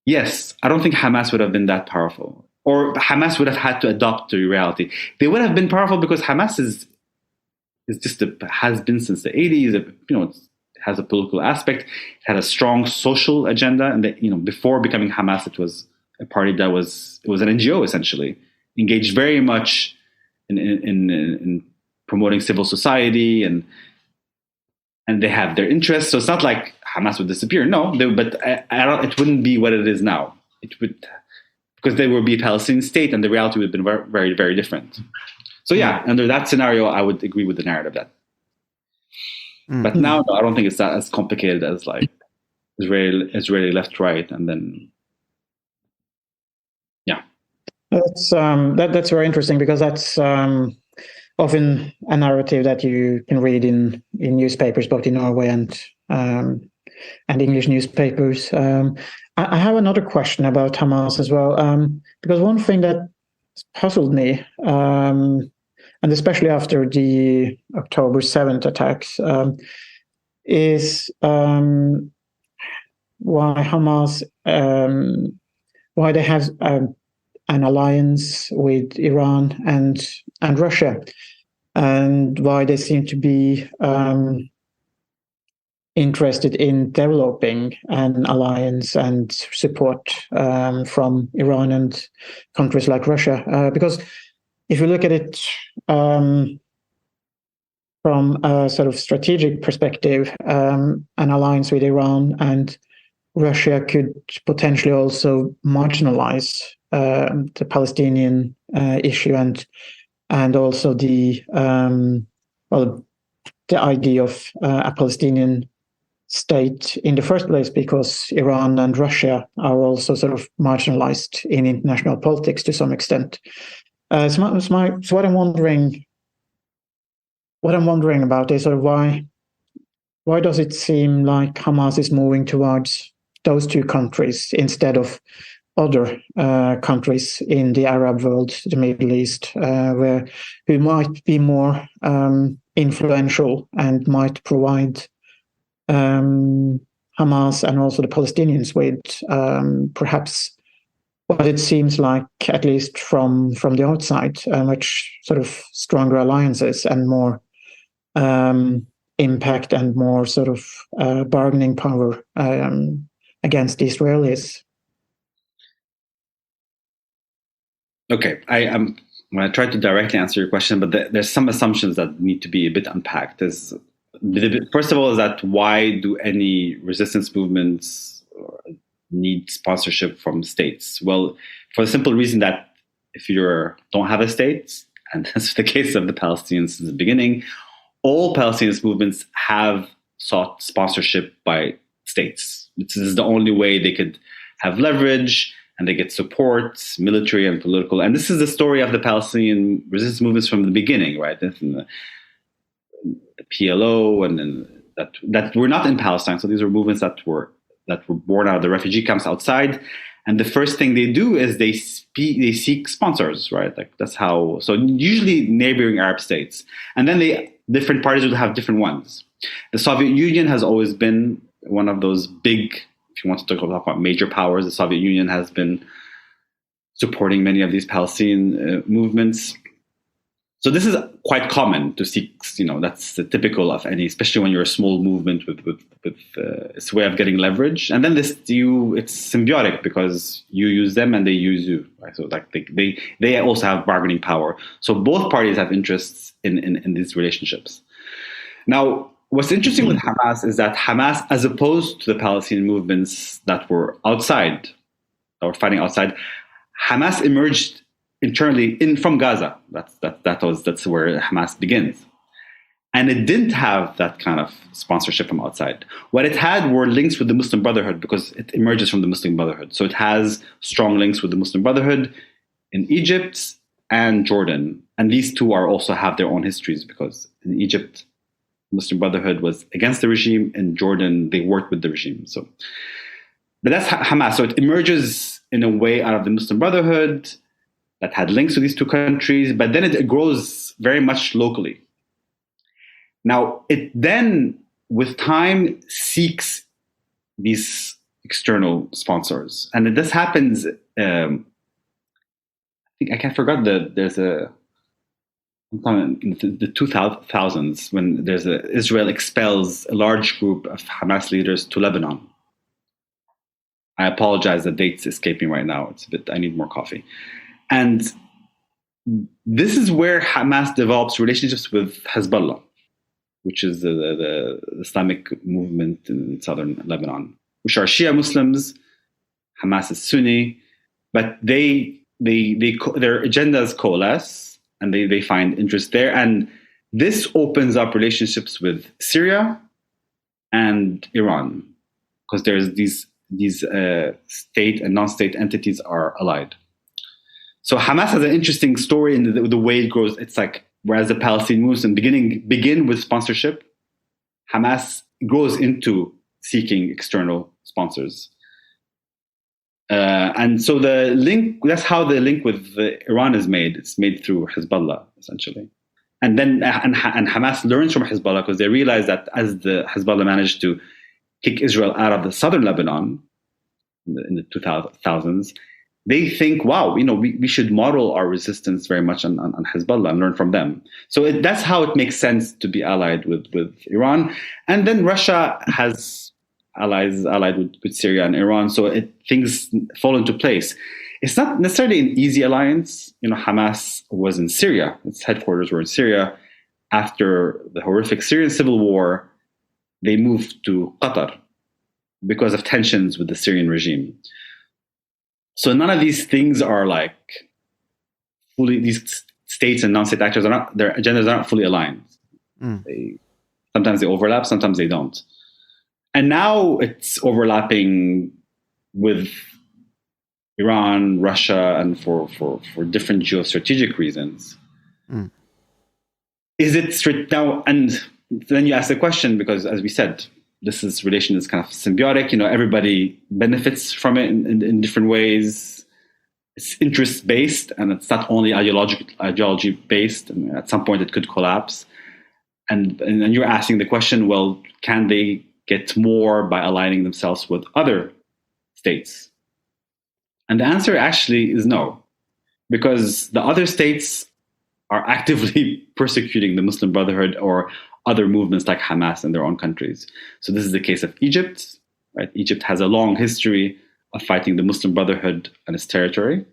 yes, I don't think Hamas would have been that powerful. Or Hamas would have had to adopt to reality. They would have been powerful because Hamas is just has been since the 80s. It has a political aspect. It had a strong social agenda, and before becoming Hamas, it was a party that was an NGO essentially, engaged very much in promoting civil society, and they have their interests. So it's not like Hamas would disappear. No, but it wouldn't be what it is now. It would, because there would be a Palestinian state, and the reality would have been very, very, very different. So yeah, under that scenario, I would agree with the narrative that. But now, no, I don't think it's that as complicated as like Israeli left, right, and then yeah. That's very interesting, because that's often a narrative that you can read in newspapers, both in Norway and English newspapers. I have another question about Hamas as well, because one thing that puzzled me, and especially after the October 7th attacks, is why Hamas, why they have an alliance with Iran and Russia, and why they seem to be interested in developing an alliance and support from Iran and countries like Russia. Because if you look at it from a sort of strategic perspective, an alliance with Iran and Russia could potentially also marginalize the Palestinian issue and also the idea of a Palestinian state in the first place, because Iran and Russia are also sort of marginalized in international politics to some extent. So what I'm wondering about is sort of why does it seem like Hamas is moving towards those two countries instead of other countries in the Arab world, the Middle East, who might be more influential and might provide Hamas and also the Palestinians with perhaps what it seems like, at least from the outside, much sort of stronger alliances and more impact and more sort of bargaining power against the Israelis. Okay, I'm going to try to directly answer your question, but there's some assumptions that need to be a bit unpacked. First of all, is that why do any resistance movements need sponsorship from states? Well, for the simple reason that if you don't have a state, and that's the case of the Palestinians since the beginning, all Palestinian movements have sought sponsorship by states. This is the only way they could have leverage and they get support, military and political. And this is the story of the Palestinian resistance movements from the beginning, right? The PLO and that were not in Palestine. So these were movements that were born out of the refugee camps outside. And the first thing they do is they seek sponsors, right? Like that's how. So usually neighboring Arab states, and then different parties would have different ones. The Soviet Union has always been one of those big. If you want to talk about major powers, the Soviet Union has been supporting many of these Palestinian movements. So this is quite common to seek, that's typical of any, especially when you're a small movement with it's a way of getting leverage. And then it's symbiotic because you use them and they use you. Right? So like they also have bargaining power. So both parties have interests in these relationships. Now, what's interesting with Hamas is that Hamas, as opposed to the Palestinian movements that were outside, that were fighting outside, Hamas emerged internally from Gaza. That's where Hamas begins. And it didn't have that kind of sponsorship from outside. What it had were links with the Muslim Brotherhood because it emerges from the Muslim Brotherhood. So it has strong links with the Muslim Brotherhood in Egypt and Jordan. And these two also have their own histories because in Egypt, Muslim Brotherhood was against the regime. In Jordan, they worked with the regime. But that's Hamas. So it emerges in a way out of the Muslim Brotherhood that had links to these two countries, but then it grows very much locally. Now, it then, with time, seeks these external sponsors. And this happens, I forgot there's in the 2000s when Israel expels a large group of Hamas leaders to Lebanon. I apologize, the date's escaping right now. I need more coffee. And this is where Hamas develops relationships with Hezbollah, which is the Islamic movement in southern Lebanon, which are Shia Muslims. Hamas is Sunni, but their agendas coalesce and they find interest there. And this opens up relationships with Syria and Iran because there's these state and non-state entities are allied. So Hamas has an interesting story in the way it grows. It's like, whereas the Palestinian movements begin with sponsorship, Hamas grows into seeking external sponsors. And so that's how the link with Iran is made. It's made through Hezbollah, essentially. And then and Hamas learns from Hezbollah because they realize that as the Hezbollah managed to kick Israel out of the southern Lebanon in the 2000s, they think, wow, we should model our resistance very much on Hezbollah and learn from them. So that's how it makes sense to be allied with Iran. And then Russia has allied with Syria and Iran. So things fall into place. It's not necessarily an easy alliance. Hamas was in Syria. Its headquarters were in Syria. After the horrific Syrian civil war, they moved to Qatar because of tensions with the Syrian regime. So none of these things are like fully, these states and non-state actors their agendas are not fully aligned. Sometimes they overlap, sometimes they don't. And now it's overlapping with Iran, Russia, and for different geostrategic reasons. Is it straight now? And then you ask the question, because as we said, this relation is kind of symbiotic. Everybody benefits from it in different ways. It's interest-based, and it's not only ideology-based. And at some point, it could collapse. And you're asking the question, well, can they get more by aligning themselves with other states? And the answer actually is no, because the other states are actively persecuting the Muslim Brotherhood or other movements like Hamas in their own countries. So this is the case of Egypt, right? Egypt has a long history of fighting the Muslim Brotherhood on its territory.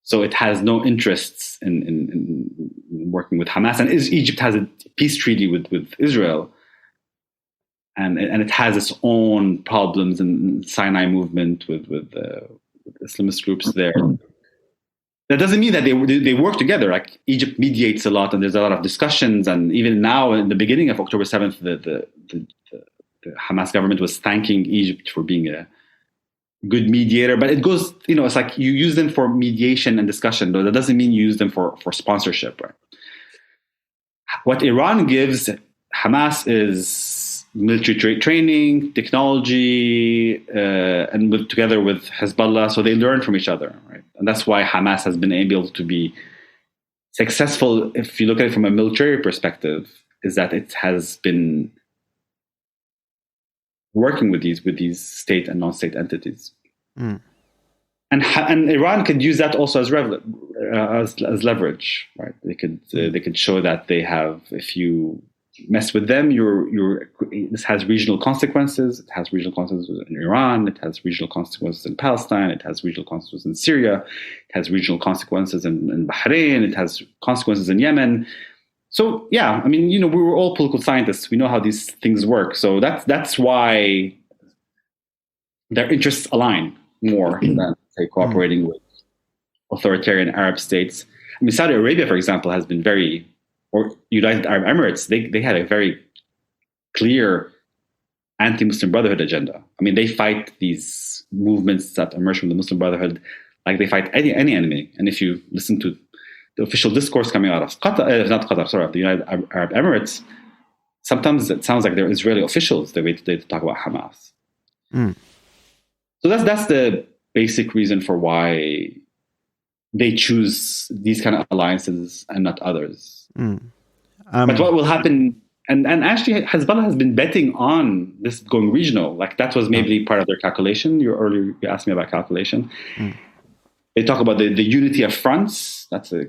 So it has no interests in working with Hamas. And Egypt has a peace treaty with Israel. And it has its own problems in Sinai movement with Islamist groups there. That doesn't mean that they work together. Like Egypt mediates a lot, and there's a lot of discussions. And even now, in the beginning of October 7th, the Hamas government was thanking Egypt for being a good mediator. But it goes, it's like you use them for mediation and discussion, though that doesn't mean you use them for sponsorship. Right? What Iran gives Hamas is military training, technology, and together with Hezbollah, so they learn from each other, right? And that's why Hamas has been able to be successful, if you look at it from a military perspective, is that it has been working with these state and non-state entities. and Iran could use that also as leverage, right? They could show that they have, if you mess with them, this has regional consequences. It has regional consequences in Iran. It has regional consequences in Palestine. It has regional consequences in Syria. It has regional consequences in Bahrain. It has consequences in Yemen. So yeah, I mean, we were all political scientists. We know how these things work. So that's why their interests align more than, say, cooperating with authoritarian Arab states. I mean, Saudi Arabia, for example, has been or United Arab Emirates, they had a very clear anti-Muslim Brotherhood agenda. I mean, they fight these movements that emerge from the Muslim Brotherhood like they fight any enemy. And if you listen to the official discourse coming out of of the United Arab Emirates, sometimes it sounds like they're Israeli officials, the way they talk about Hamas. So that's the basic reason for why they choose these kind of alliances and not others. But what will happen, and actually Hezbollah has been betting on this going regional. Like that was maybe part of their calculation. You asked me about calculation. They talk about the unity of fronts. That's a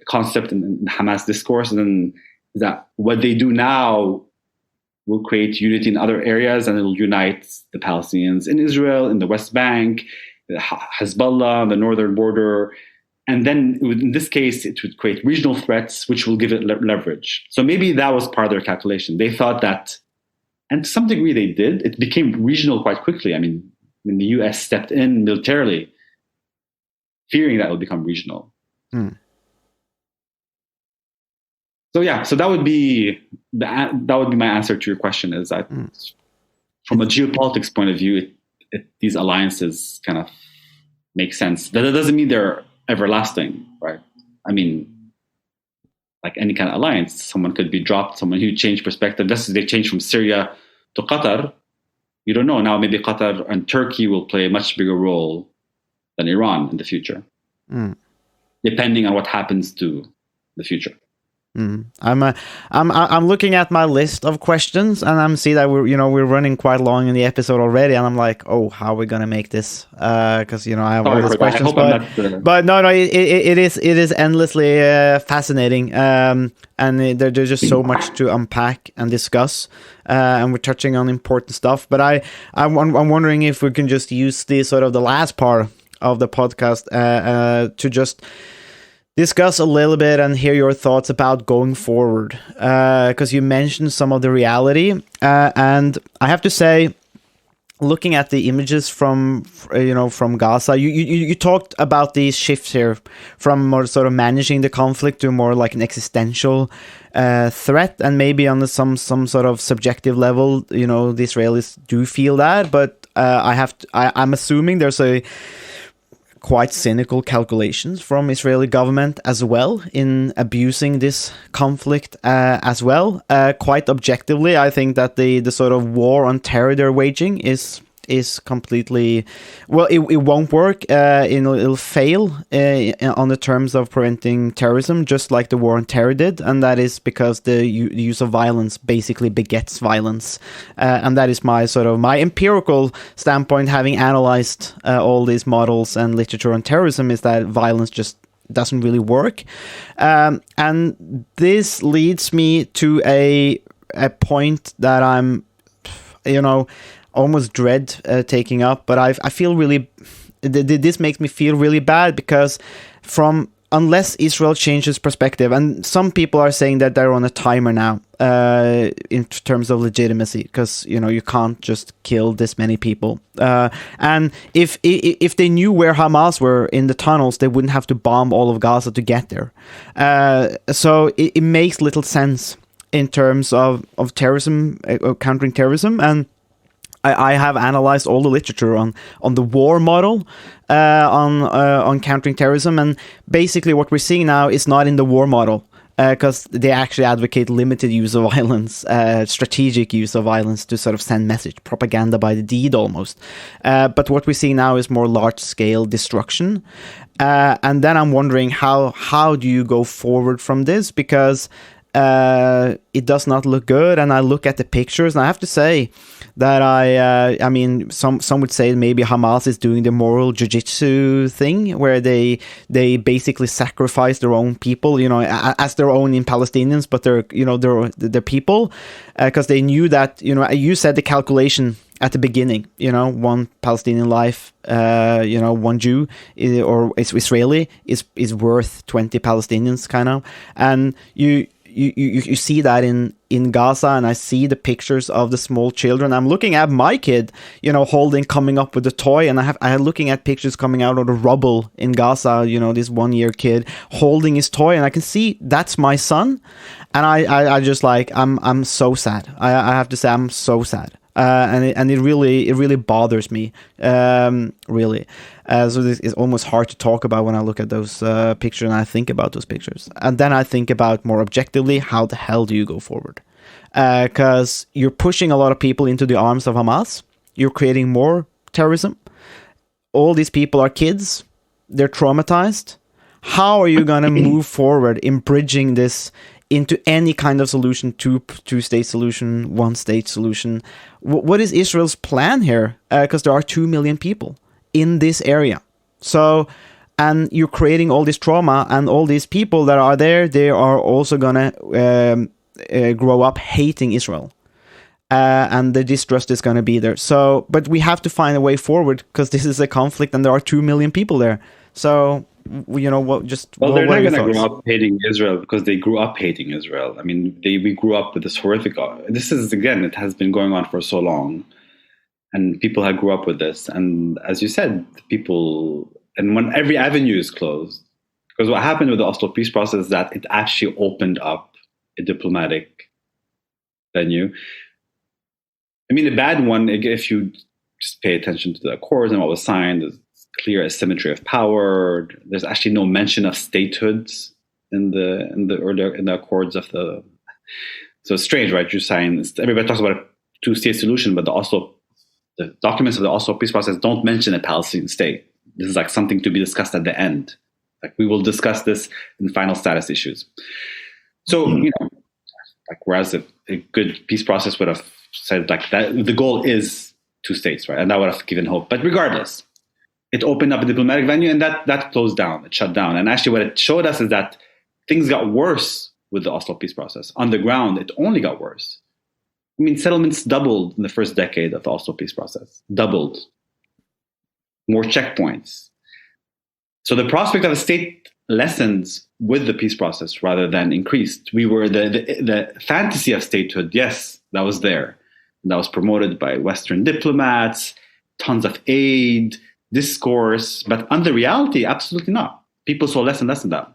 concept in Hamas discourse. And then that what they do now will create unity in other areas, and it will unite the Palestinians in Israel, in the West Bank, Hezbollah, the northern border. And then in this case, it would create regional threats, which will give it leverage. So maybe that was part of their calculation. They thought that, and to some degree they did, it became regional quite quickly. I mean, when the US stepped in militarily, fearing that it would become regional. So yeah, so that would be my answer to your question, is that from a geopolitics point of view, these alliances kind of make sense. That doesn't mean they're everlasting, right? I mean, like any kind of alliance, someone could be dropped, someone who changed perspective. Just as they changed from Syria to Qatar, you don't know. Now maybe Qatar and Turkey will play a much bigger role than Iran in the future, depending on what happens to the future. I'm looking at my list of questions, and I'm see that we're running quite long in the episode already, and I'm like, oh, how are we gonna make this? Because I have all these questions, but no, it is endlessly fascinating, and there's just so much to unpack and discuss, and we're touching on important stuff. But I'm wondering if we can just use the last part of the podcast to just discuss a little bit and hear your thoughts about going forward, because you mentioned some of the reality, and I have to say, looking at the images from Gaza, you talked about these shifts here from more sort of managing the conflict to more like an existential threat, and maybe on some sort of subjective level, the Israelis do feel that, but I'm assuming there's a quite cynical calculations from Israeli government as well in abusing this conflict as well. Quite objectively, I think that the sort of war on terror they're waging is completely, well, it won't work. It'll fail on the terms of preventing terrorism, just like the war on terror did, and that is because the use of violence basically begets violence, and that is my empirical standpoint, having analyzed all these models and literature on terrorism, is that violence just doesn't really work, and this leads me to a point that I'm, almost dread taking up, but I feel really, this makes me feel really bad, because unless Israel changes perspective, and some people are saying that they're on a timer now in terms of legitimacy, because you can't just kill this many people, and if they knew where Hamas were in the tunnels, they wouldn't have to bomb all of Gaza to get there, so it makes little sense in terms of terrorism, countering terrorism. And I have analyzed all the literature on the war model on countering terrorism, and basically what we're seeing now is not in the war model, because they actually advocate limited use of violence, strategic use of violence to sort of send message, propaganda by the deed almost. But what we're seeing now is more large-scale destruction, and then I'm wondering how do you go forward from this, because it does not look good. And I look at the pictures, and I have to say that I mean, some would say maybe Hamas is doing the moral jiu-jitsu thing, where they basically sacrifice their own people, you know, as their own in Palestinians, but they're, you know, they're people, because they knew that, you know, you said the calculation at the beginning, you know, one Palestinian life, you know, one Jew or Israeli is worth 20 Palestinians, kind of, and you see that in Gaza, and I see the pictures of the small children. I'm looking at my kid, you know, coming up with the toy, and I'm looking at pictures coming out of the rubble in Gaza, you know, this 1-year kid holding his toy, and I can see that's my son, and I just like, I'm so sad. I have to say, I'm so sad. And it really bothers me, really. So this is almost hard to talk about when I look at those pictures and I think about those pictures. And then I think about more objectively, how the hell do you go forward? Because you're pushing a lot of people into the arms of Hamas. You're creating more terrorism. All these people are kids. They're traumatized. How are you going to move forward in bridging this into any kind of solution, two-state solution, one-state solution? What is Israel's plan here? Because there are 2 million people in this area. So, and you're creating all this trauma, and all these people that are there, they are also going to grow up hating Israel. And the distrust is going to be there. So, but we have to find a way forward, because this is a conflict and there are 2 million people there. So, you know, what? They're not going to grow up hating Israel because they grew up hating Israel. I mean, we grew up with this horrific. This is, again, it has been going on for so long, and people have grew up with this. And as you said, people, and when every avenue is closed, because what happened with the Oslo peace process is that it actually opened up a diplomatic venue. I mean, the bad one, if you just pay attention to the accords and what was signed, is clear asymmetry of power. There's actually no mention of statehoods in the accords of the. So it's strange, right? You sign. Everybody talks about a two-state solution, but the documents of the Oslo peace process don't mention a Palestinian state. This is like something to be discussed at the end. Like, we will discuss this in final status issues. So, you know, like, whereas a good peace process would have said like that, the goal is 2 states, right? And that would have given hope. But regardless, it opened up a diplomatic venue, and that closed down. It shut down. And actually what it showed us is that things got worse with the Oslo peace process. On the ground, it only got worse. I mean, settlements doubled in the first decade of the Oslo peace process. Doubled. More checkpoints. So the prospect of a state lessens with the peace process rather than increased. We were the fantasy of statehood, yes, that was there. That was promoted by Western diplomats, tons of aid, discourse, but under reality, absolutely not. People saw less and less of that.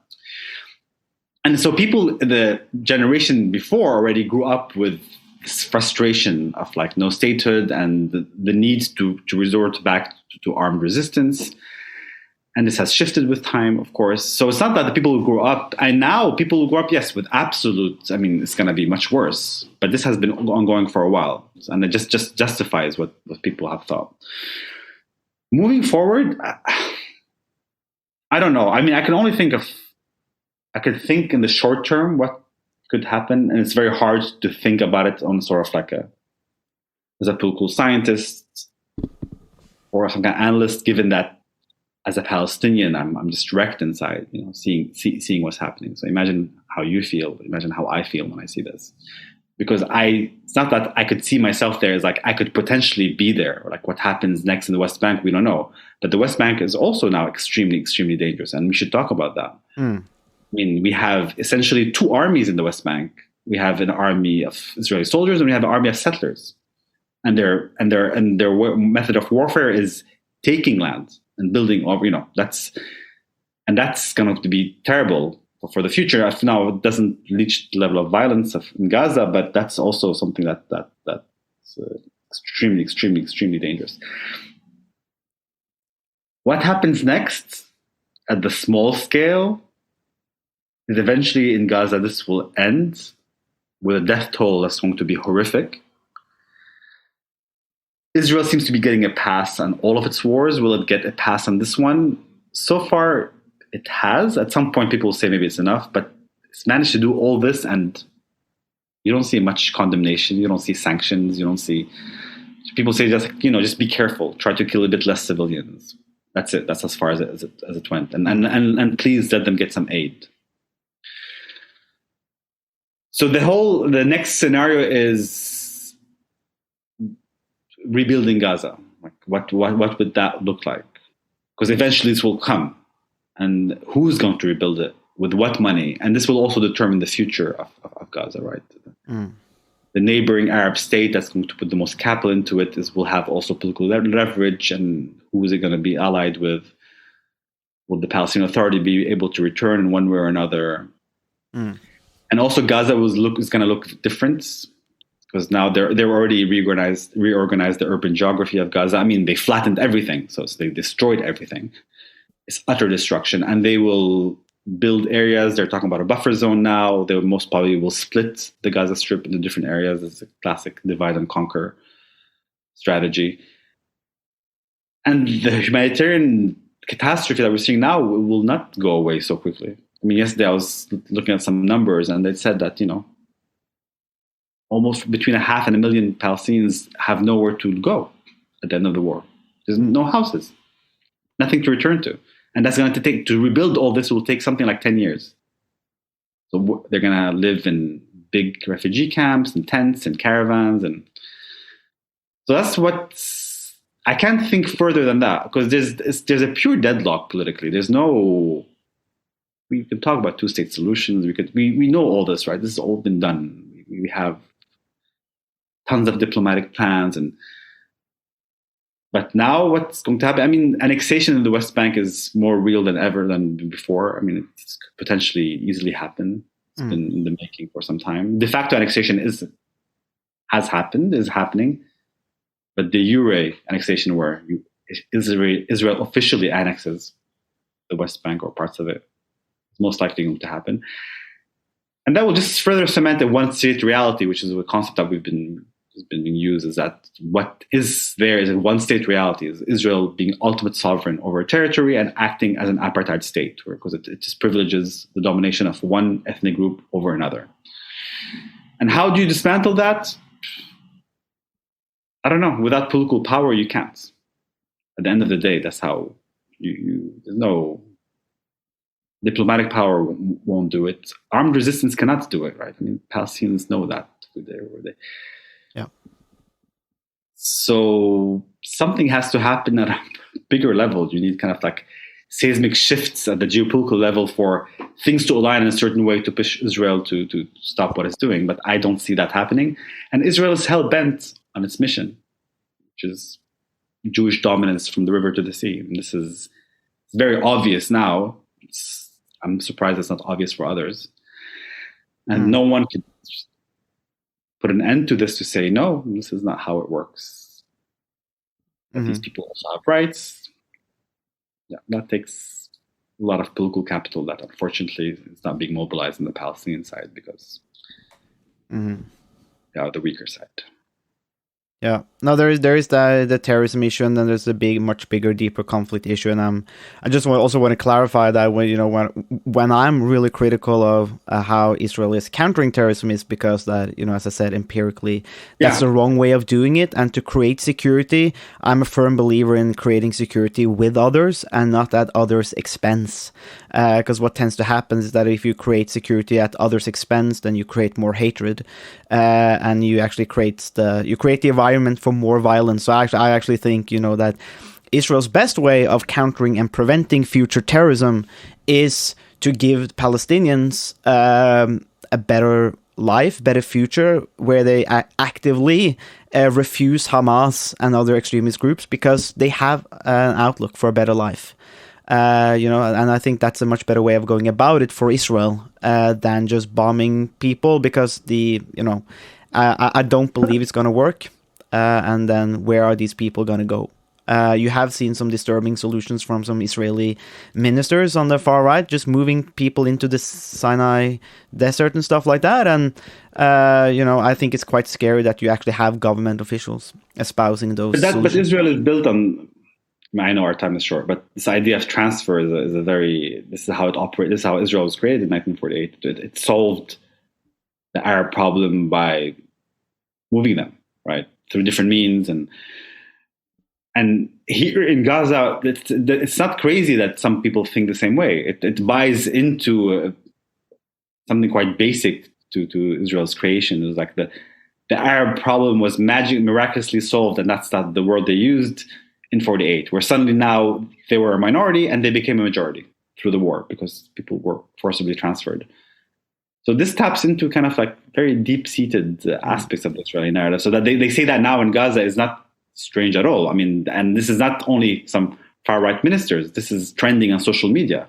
And so people, the generation before, already grew up with this frustration of like no statehood and the need to resort back to armed resistance. And this has shifted with time, of course. So it's not that the people who grew up, and now people who grew up, yes, with absolute, I mean, it's going to be much worse. But this has been ongoing for a while. And it just justifies what people have thought. Moving forward, I don't know. I mean, I could think in the short term what could happen. And it's very hard to think about it on sort of like as a political scientist or some kind of analyst, given that as a Palestinian, I'm just wrecked inside, you know, seeing what's happening. So imagine how you feel. Imagine how I feel when I see this. Because it's not that I could see myself there as like I could potentially be there, or like what happens next in the West Bank, we don't know. But the West Bank is also now extremely, extremely dangerous, and we should talk about that. I mean, we have essentially 2 armies in the West Bank. We have an army of Israeli soldiers, and we have an army of settlers, and their method of warfare is taking land and building over. You know, that's going to be terrible for the future. Now it doesn't reach the level of violence in Gaza, but that's also something that's extremely, extremely, extremely dangerous. What happens next at the small scale is eventually in Gaza this will end with a death toll that's going to be horrific. Israel seems to be getting a pass on all of its wars. Will it get a pass on this one? So far, it has. At some point, people will say maybe it's enough, but it's managed to do all this and You don't see much condemnation. You don't see sanctions. You don't see people say just be careful. Try to kill a bit less civilians. That's it. That's as far as it went. And please let them get some aid. So the next scenario is rebuilding Gaza. Like what would that look like? Because eventually this will come, and who's going to rebuild it with what money? And this will also determine the future of Gaza, right? The neighboring Arab state that's going to put the most capital into it will have also political leverage, and who is it going to be allied with? Will the Palestinian Authority be able to return in one way or another? And also Gaza is going to look different, because now they're already reorganized the urban geography of Gaza. I mean, they flattened everything, so they destroyed everything. It's utter destruction, and they will build areas. They're talking about a buffer zone now. They most probably will split the Gaza Strip into different areas. It's a classic divide and conquer strategy. And the humanitarian catastrophe that we're seeing now will not go away so quickly. I mean, yesterday I was looking at some numbers, and they said that, almost between 500,000 Palestinians have nowhere to go at the end of the war. There's no houses, nothing to return to. And that's going to rebuild all this will take something like 10 years. So they're going to live in big refugee camps and tents and caravans. And so that's I can't think further than that, because there's a pure deadlock politically. We can talk about two-state solutions. We know all this, right? This has all been done. We have tons of diplomatic plans, but now what's going to happen? I mean, annexation in the West Bank is more real than ever than before. I mean, it could potentially easily happen. It's been in the making for some time. De facto annexation is happening, but the jure annexation, where Israel officially annexes the West Bank or parts of it, is most likely going to happen. And that will just further cement the one-state reality, which is a concept that has been used, is that what is there is a one-state reality, is Israel being ultimate sovereign over a territory and acting as an apartheid state, because it just privileges the domination of one ethnic group over another. And how do you dismantle that? I don't know. Without political power, you can't. At the end of the day, that's how there's no diplomatic power won't do it. Armed resistance cannot do it, right? I mean, Palestinians know that. Yeah. So something has to happen at a bigger level. You need kind of like seismic shifts at the geopolitical level for things to align in a certain way to push Israel to stop what it's doing. But I don't see that happening. And Israel is hell-bent on its mission, which is Jewish dominance from the river to the sea. And this is very obvious now. I'm surprised it's not obvious for others. And no one can put an end to this to say, no, this is not how it works. These people also have rights. Yeah, that takes a lot of political capital that unfortunately is not being mobilized on the Palestinian side, because they are the weaker side. Yeah, no, there is the terrorism issue, and then there's a much bigger, deeper conflict issue. And I just also want to clarify that when I'm really critical of how Israel is countering terrorism, is because that, as I said, empirically, that's the wrong way of doing it. And to create security, I'm a firm believer in creating security with others and not at others' expense. Because what tends to happen is that if you create security at others' expense, then you create more hatred, and you actually create the environment for more violence. So I actually think, that Israel's best way of countering and preventing future terrorism is to give Palestinians a better life, better future, where they actively refuse Hamas and other extremist groups, because they have an outlook for a better life. And I think that's a much better way of going about it for Israel than just bombing people, because I don't believe it's going to work. And then where are these people going to go? You have seen some disturbing solutions from some Israeli ministers on the far right, just moving people into the Sinai desert and stuff like that. And, I think it's quite scary that you actually have government officials espousing those solutions. But Israel is built on, I know our time is short, but this idea of transfer this is how it operates. This is how Israel was created in 1948. It solved the Arab problem by moving them, right, through different means. And here in Gaza, it's not crazy that some people think the same way. It buys into something quite basic to Israel's creation. It was like the Arab problem was miraculously solved, and that's not the word they used in 48, where suddenly now they were a minority and they became a majority through the war because people were forcibly transferred. So this taps into kind of like very deep-seated aspects of the Israeli narrative. So that they say that now in Gaza is not strange at all. I mean, and this is not only some far-right ministers. This is trending on social media,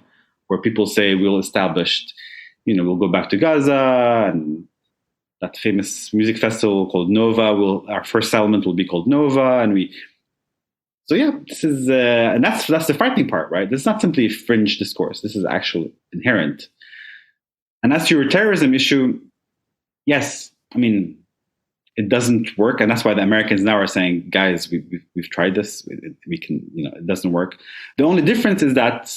where people say we'll go back to Gaza, and that famous music festival called Nova our first settlement will be called Nova, So yeah, this is and that's the frightening part, right? This is not simply fringe discourse. This is actually inherent. And as to your terrorism issue, yes, I mean, it doesn't work, and that's why the Americans now are saying, guys, we've tried this. We can, it doesn't work. The only difference is that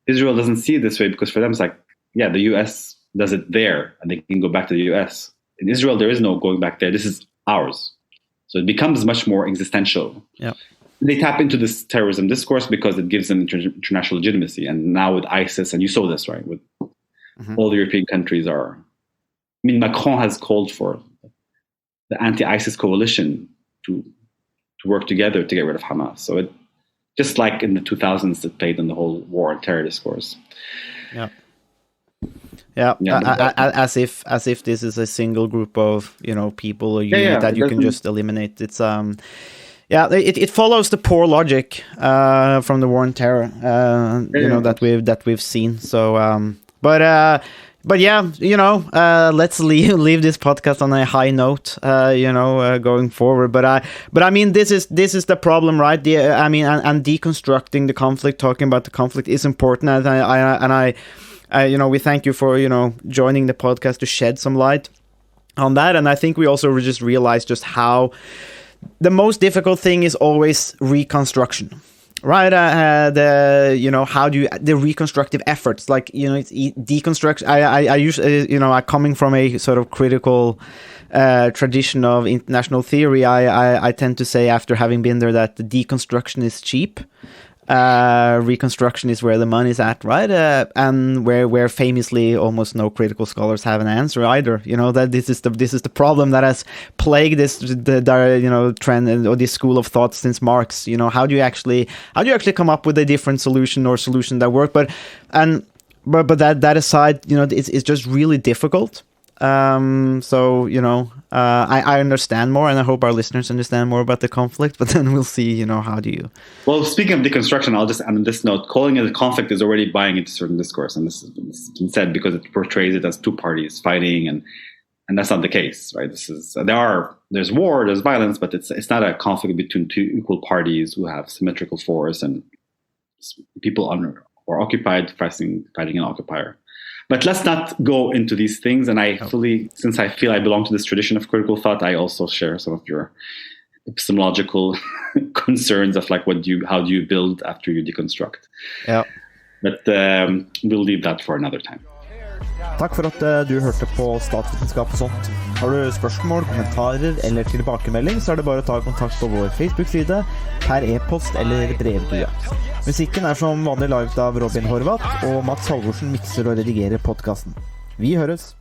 Israel doesn't see it this way, because for them it's like, yeah, the U.S. does it there, and they can go back to the U.S. In Israel, there is no going back there. This is ours. So it becomes much more existential. Yeah. They tap into this terrorism discourse because it gives them international legitimacy. And now with ISIS, and you saw this, right? With all the European countries Macron has called for the anti-ISIS coalition to work together to get rid of Hamas. So it, just like in the 2000s, it played in the whole war and terror discourse. Yeah. As if this is a single group of people or unit that you can just eliminate. It's it follows the poor logic from the war on terror that we've seen. So but yeah, let's leave this podcast on a high note, going forward. But I mean, this is the problem, right? And deconstructing the conflict, talking about the conflict is important. And I we thank you for joining the podcast to shed some light on that. And I think we also just realized just how the most difficult thing is always reconstruction. Right, how do you the reconstructive efforts, like it's deconstruction. I usually I'm coming from a sort of critical tradition of international theory. I tend to say, after having been there, that the deconstruction is cheap. Reconstruction is where the money's at, right? And where famously almost no critical scholars have an answer either. That this is the problem that has plagued the trend or this school of thought since Marx. How do you actually come up with a different solution or solution that work? But that aside, it's just really difficult. I understand more, and I hope our listeners understand more about the conflict, but then we'll see, how do you... Well, speaking of deconstruction, I'll just add on this note, calling it a conflict is already buying into certain discourse, and this has been said because it portrays it as two parties fighting, and that's not the case, right? There's war, there's violence, but it's not a conflict between two equal parties who have symmetrical force and people or occupied fighting an occupier. But let's not go into these things. And since I feel I belong to this tradition of critical thought, I also share some of your epistemological concerns of like how do you build after you deconstruct. Yeah. But we'll leave that for another time. Takk for at du hørte på Statsvitenskap og sånt. Har du spørsmål, kommentarer eller tilbakemelding, så er det bare å ta kontakt på vår Facebook-side, per e-post eller brevdue. Musikken er som vanlig laget av Robin Horvath, og Mats Halvorsen mikser og redigerer podcasten. Vi høres!